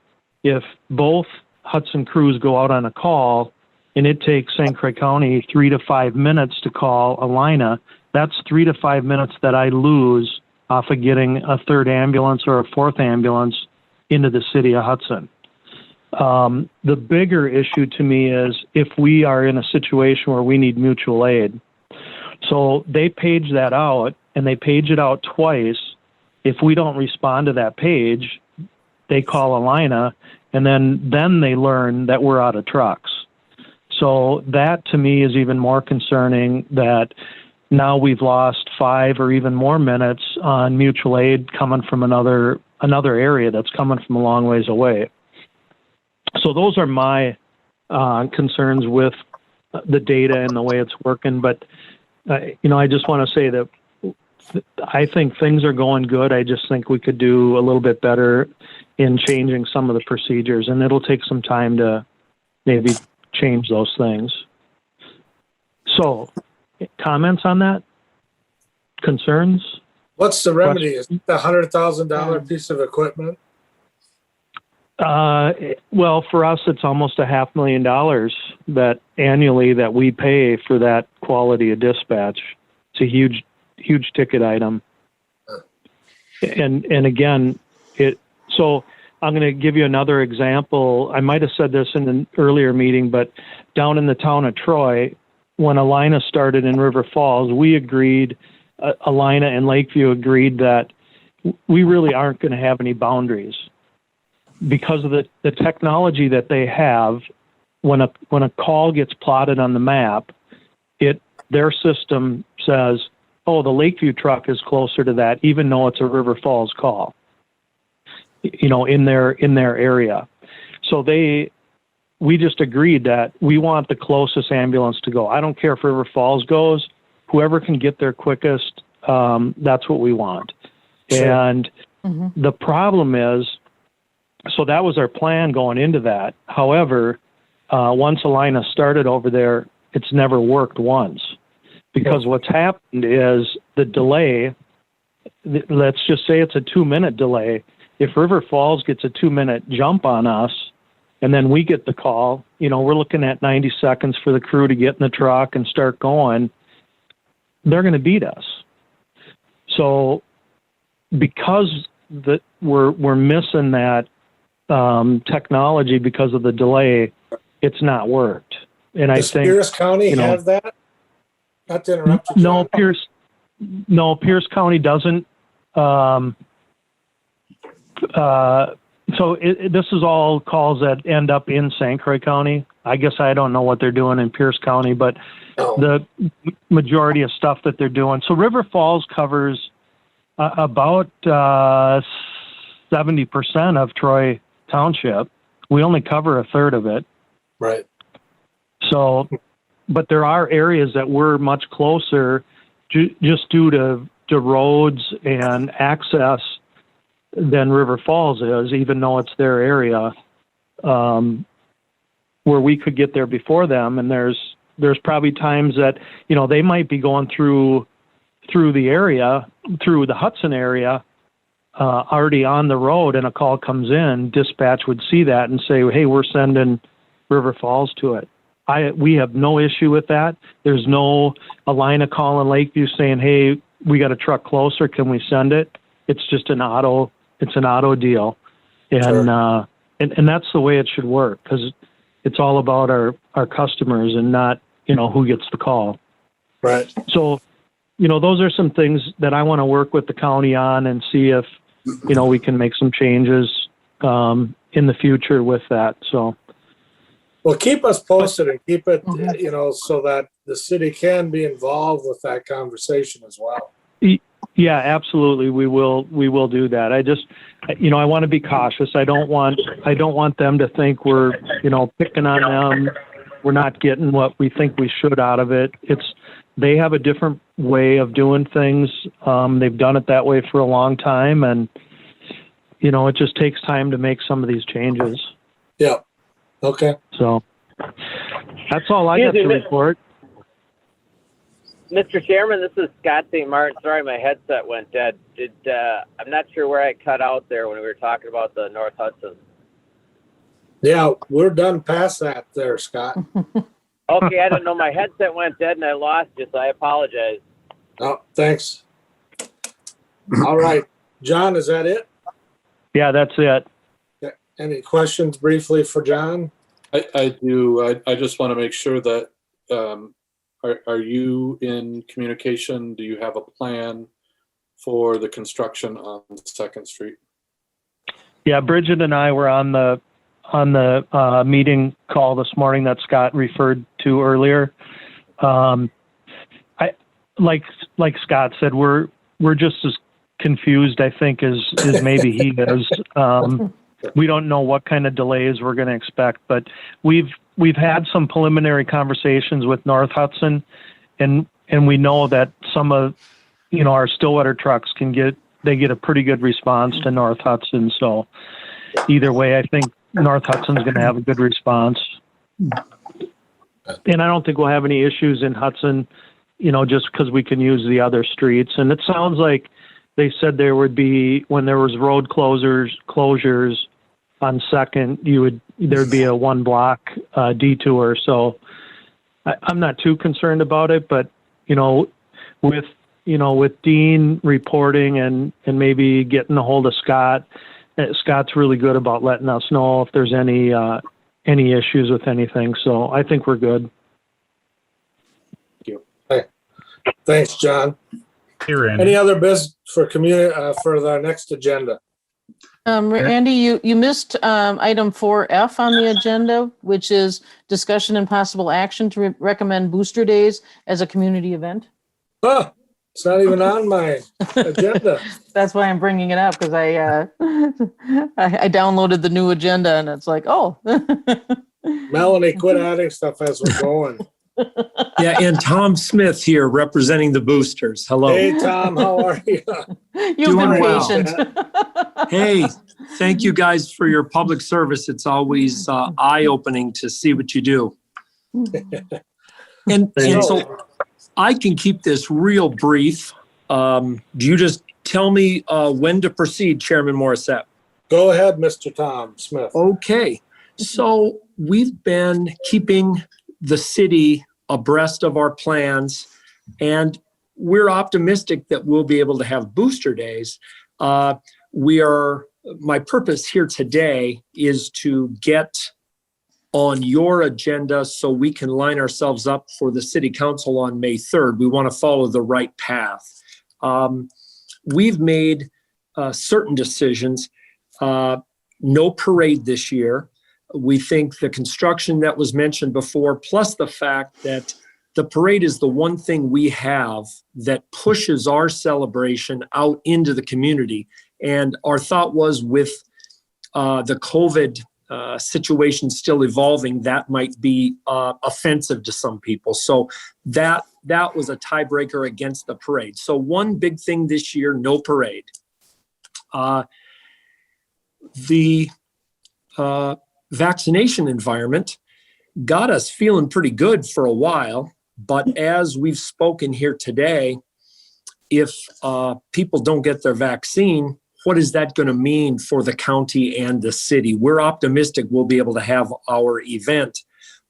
if both Hudson crews go out on a call and it takes St. Croix County 3 to 5 minutes to call Alina, that's 3 to 5 minutes that I lose off of getting a third ambulance or a fourth ambulance into the city of Hudson. The bigger issue to me is if we are in a situation where we need mutual aid. So they page that out, and they page it out twice. If we don't respond to that page, they call Alina, and then they learn that we're out of trucks. So that to me is even more concerning, that now we've lost 5 or even more minutes on mutual aid coming from another area that's coming from a long ways away. So those are my concerns with the data and the way it's working. But, I just want to say that I think things are going good. I just think we could do a little bit better in changing some of the procedures, and it'll take some time to maybe change those things. So, comments on that? Concerns? What's the remedy? Is it the $100,000 piece of equipment? Well, for us, it's almost $500,000 that annually that we pay for that quality of dispatch. It's a huge ticket item. And again, so I'm going to give you another example. I might have said this in an earlier meeting, but down in the town of Troy, when Alina started in River Falls, we agreed, Alina and Lakeview agreed that we really aren't going to have any boundaries because of the technology that they have. When a call gets plotted on the map, their system says, oh, the Lakeview truck is closer to that, even though it's a River Falls call, in their area. So we just agreed that we want the closest ambulance to go. I don't care if River Falls goes, whoever can get there quickest, that's what we want. Sure. And the problem is, so that was our plan going into that. However, once Alina started over there, it's never worked once. Because what's happened is the delay, let's just say it's a 2-minute delay. If River Falls gets a 2-minute jump on us and then we get the call, we're looking at 90 seconds for the crew to get in the truck and start going, they're going to beat us. So because we're missing that technology because of the delay, it's not worked. And Does Pierce County have that? Not to interrupt you, John. Pierce County doesn't. So this is all calls that end up in St. Croix County. I guess I don't know what they're doing in Pierce County, but the majority of stuff that they're doing. So River Falls covers about 70% of Troy Township. We only cover a third of it. Right. So, but there are areas that we're much closer just due to roads and access than River Falls is, even though it's their area, where we could get there before them. And there's probably times that, they might be going through the area, through the Hudson area, already on the road, and a call comes in, dispatch would see that and say, hey, we're sending River Falls to it. We have no issue with that. There's no Alina calling Lakeview saying, hey, we got a truck closer, can we send it? It's just an auto deal. And, sure. And that's the way it should work, because it's all about our customers and not, who gets the call. Right. So, those are some things that I want to work with the county on and see if, we can make some changes in the future with that. So, Well, keep us posted and keep it, so that the city can be involved with that conversation as well. yeah, absolutely. We will do that. I just, I want to be cautious. I don't want them to think we're, picking on them. We're not getting what we think we should out of it. They have a different way of doing things. They've done it that way for a long time, and it just takes time to make some of these changes. Yeah. Okay. So that's all I got to report. Mr. Chairman, this is Scott St. Martin. Sorry, my headset went dead. I'm not sure where I cut out there when we were talking about the North Hudson. Yeah, we're done past that there, Scott. Okay, I didn't know my headset went dead and I lost you, so I apologize. Oh, thanks. All right. John, is that it? Yeah, that's it. Any questions briefly for John? I do. I just want to make sure that, are you in communication? Do you have a plan for the construction on 2nd Street? Yeah, Bridget and I were on the meeting call this morning that Scott referred to earlier. I like Scott said, we're just as confused, I think, as maybe he is. We don't know what kind of delays we're going to expect, but we've had some preliminary conversations with North Hudson, and we know that some of our Stillwater trucks get a pretty good response to North Hudson. So either way, I think North Hudson's going to have a good response. And I don't think we'll have any issues in Hudson, just because we can use the other streets. And it sounds like they said there would be, when there was road closures on 2nd, there'd be a 1 block detour. So I'm not too concerned about it, but with Dean reporting and maybe getting a hold of Scott, Scott's really good about letting us know if there's any issues with anything. So I think we're good. Thank you. Hey, thanks, John. Hey, Randy. Any other business for for the next agenda? Randy, you missed item 4F on the agenda, which is discussion and possible action to recommend Booster Days as a community event. Huh, it's not even on my agenda. That's why I'm bringing it up, because I downloaded the new agenda and it's like, oh. Melanie, quit adding stuff as we're going. Yeah, and Tom Smith here representing the Boosters. Hello. Hey, Tom, how are you? You've been Doing well. patient. Hey, thank you guys for your public service. It's always eye-opening to see what you do. And so I can keep this real brief. Do you just tell me when to proceed, Chairman Morissette? Go ahead, Mr. Tom Smith. Okay. So we've been keeping the city abreast of our plans, and we're optimistic that we'll be able to have Booster Days. My purpose here today is to get on your agenda so we can line ourselves up for the city council on May 3rd. We want to follow the right path. We've made certain decisions. No parade this year. We think the construction that was mentioned before, plus the fact that the parade is the one thing we have that pushes our celebration out into the community. And our thought was, with the COVID situation still evolving, that might be offensive to some people. So that was a tiebreaker against the parade. So one big thing this year, no parade. The vaccination environment got us feeling pretty good for a while, but as we've spoken here today, if people don't get their vaccine, what is that going to mean for the county and the city? We're optimistic we'll be able to have our event,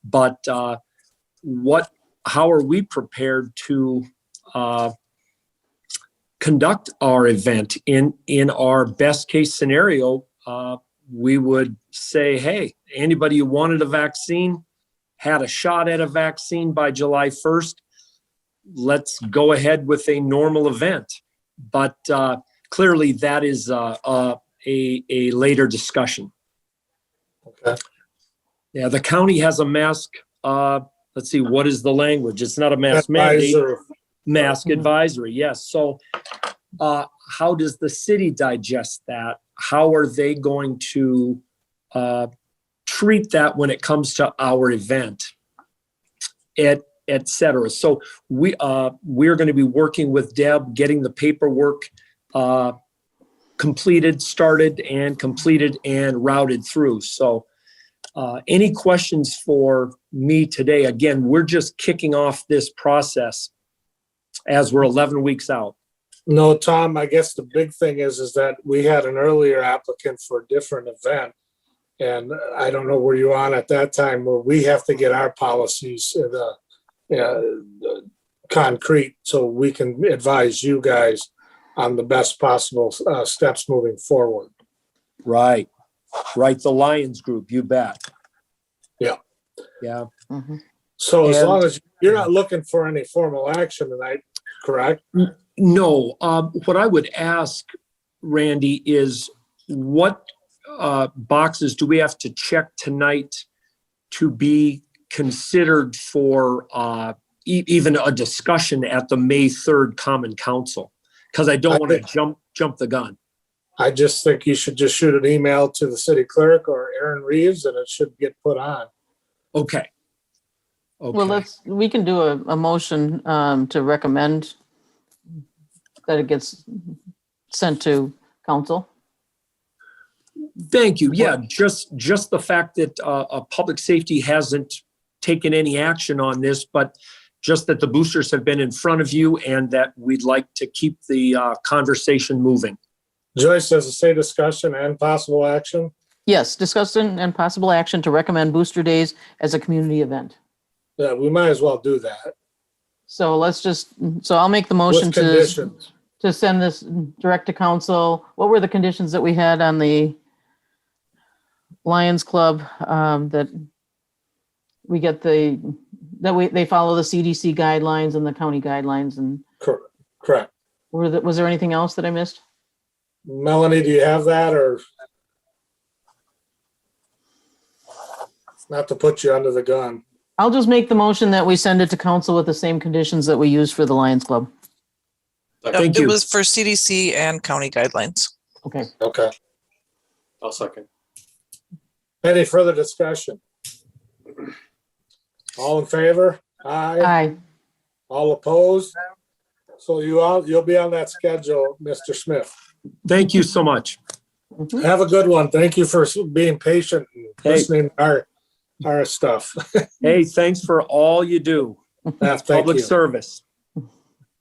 but how are we prepared to conduct our event in our best case scenario? we would say, hey, anybody who wanted a vaccine, had a shot at a vaccine by July 1st, let's go ahead with a normal event. But clearly that is a later discussion. Okay. Yeah, the county has a mask. Let's see, what is the language? It's not a mask mandate. Advisor. Mask advisory, yes. So how does the city digest that? How are they going to treat that when it comes to our event, et cetera? So we're going to be working with Deb, getting the paperwork started and routed through. So any questions for me today? Again, we're just kicking off this process as we're 11 weeks out. No, Tom, I guess the big thing is that we had an earlier applicant for a different event. And I don't know where you on at that time, where we have to get our policies concrete so we can advise you guys on the best possible steps moving forward. Right. The Lions group, you bet. Yeah. Yeah. Mhm. So as And- long as you're not looking for any formal action tonight, correct? No, what I would ask, Randy, is what boxes do we have to check tonight to be considered for even a discussion at the May 3rd Common Council? Because I don't want to jump the gun. I just think you should just shoot an email to the city clerk or Aaron Reeves and it should get put on. Okay. Well, we can do a motion to recommend that it gets sent to council. Thank you. Yeah, just the fact that public safety hasn't taken any action on this, but just that the boosters have been in front of you and that we'd like to keep the conversation moving. Joyce, does it say discussion and possible action? Yes, discussion and possible action to recommend Booster Days as a community event. Yeah, we might as well do that. So I'll make the motion With conditions. to send this direct to council. What were the conditions that we had on the Lions Club, that we get they follow the CDC guidelines and the county guidelines, and Correct. was there anything else that I missed? Melanie, do you have that, or not to put you under the gun? I'll just make the motion that we send it to council with the same conditions that we used for the Lions Club. Thank It you. was for CDC and county guidelines. Okay. Okay. I'll second. Any further discussion? All in favor? Aye. Aye. All opposed? So you'll be on that schedule, Mr. Smith. Thank you so much. Have a good one. Thank you for being patient and Hey. listening to our stuff. Hey, thanks for all you do. Thank Public you. service.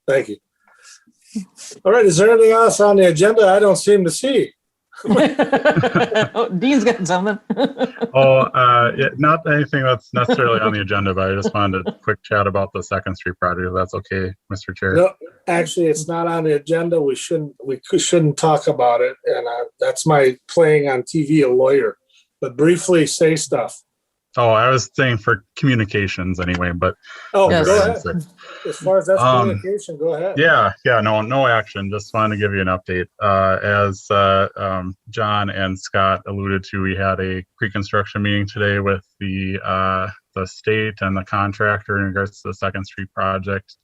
Thank you. All right, is there anything else on the agenda I don't seem to see? Oh, Dean's got something. Yeah, not anything that's necessarily on the agenda, but I just wanted a quick chat about the Second Street project. If that's okay, Mr. Chair. No, actually, it's not on the agenda. We shouldn't talk about it. And that's my playing on TV a lawyer. But briefly say stuff. Oh, I was saying for communications anyway, but Oh, Yes. go ahead. As far as that's communication, go ahead. yeah, no action. Just wanted to give you an update. As John and Scott alluded to, we had a pre-construction meeting today with the state and the contractor in regards to the Second Street project.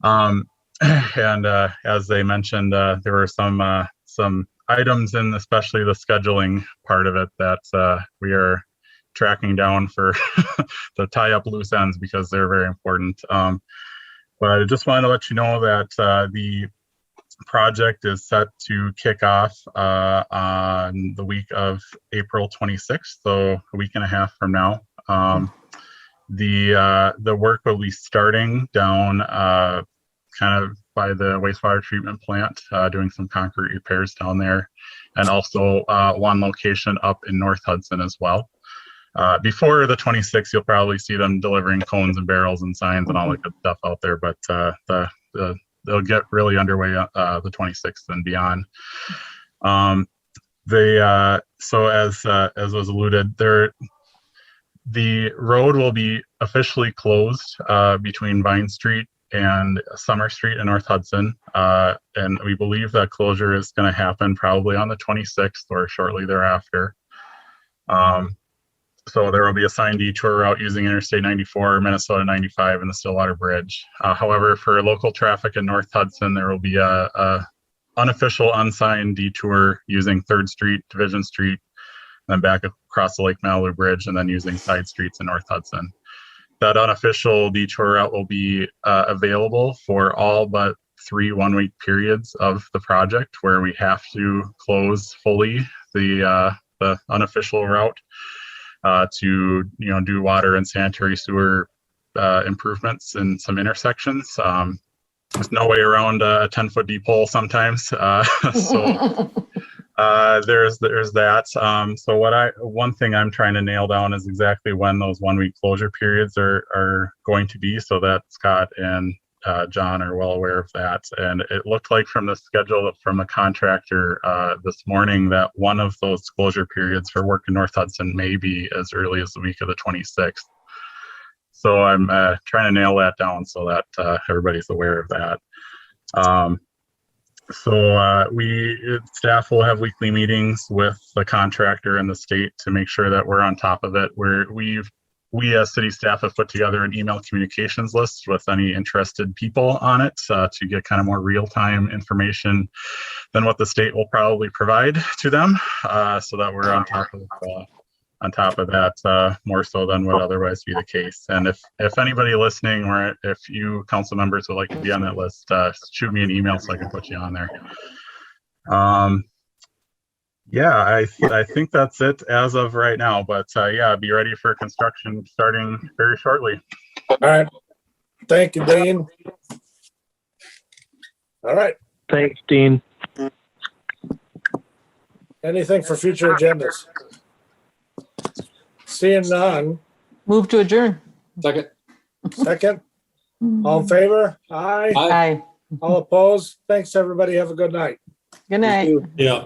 And as they mentioned, there were some items in, especially the scheduling part of it, that we are tracking down for to tie up loose ends because they're very important. But I just wanted to let you know that the project is set to kick off on the week of April 26th, so a week and a half from now. The work will be starting down kind of by the wastewater treatment plant, doing some concrete repairs down there, and also one location up in North Hudson as well. Before the 26th, you'll probably see them delivering cones and barrels and signs and all that good stuff out there, but they'll get really underway the 26th and beyond. So as was alluded, the road will be officially closed between Vine Street and Summer Street in North Hudson. And we believe that closure is going to happen probably on the 26th or shortly thereafter. So there will be a signed detour route using Interstate 94, Minnesota 95, and the Stillwater Bridge. However, for local traffic in North Hudson, there will be a unofficial unsigned detour using 3rd Street, Division Street, and then back across the Lake Malibu Bridge, and then using side streets in North Hudson. That unofficial detour route will be available for all but 3 one-week periods of the project, where we have to close fully the unofficial route to do water and sanitary sewer improvements in some intersections. There's no way around a 10-foot deep hole sometimes. So there's that. So one thing I'm trying to nail down is exactly when those 1-week closure periods are going to be, so that Scott and John are well aware of that. And it looked like from the schedule from the contractor this morning that one of those closure periods for work in North Hudson may be as early as the week of the 26th. So I'm trying to nail that down so that everybody's aware of that. Staff will have weekly meetings with the contractor and the state to make sure that we're on top of it. We as city staff have put together an email communications list with any interested people on it to get kind of more real-time information than what the state will probably provide to them, so that we're on top of that more so than would otherwise be the case. And if anybody listening or if you council members would like to be on that list, shoot me an email so I can put you on there. Yeah, I think that's it as of right now, but yeah, be ready for construction starting very shortly. All right. Thank you, Dean. All right. Thanks, Dean. Anything for future agendas? Seeing none. Move to adjourn. Second. All in favor? Aye. Aye. All opposed? Thanks, everybody. Have a good night. Good night. Yeah.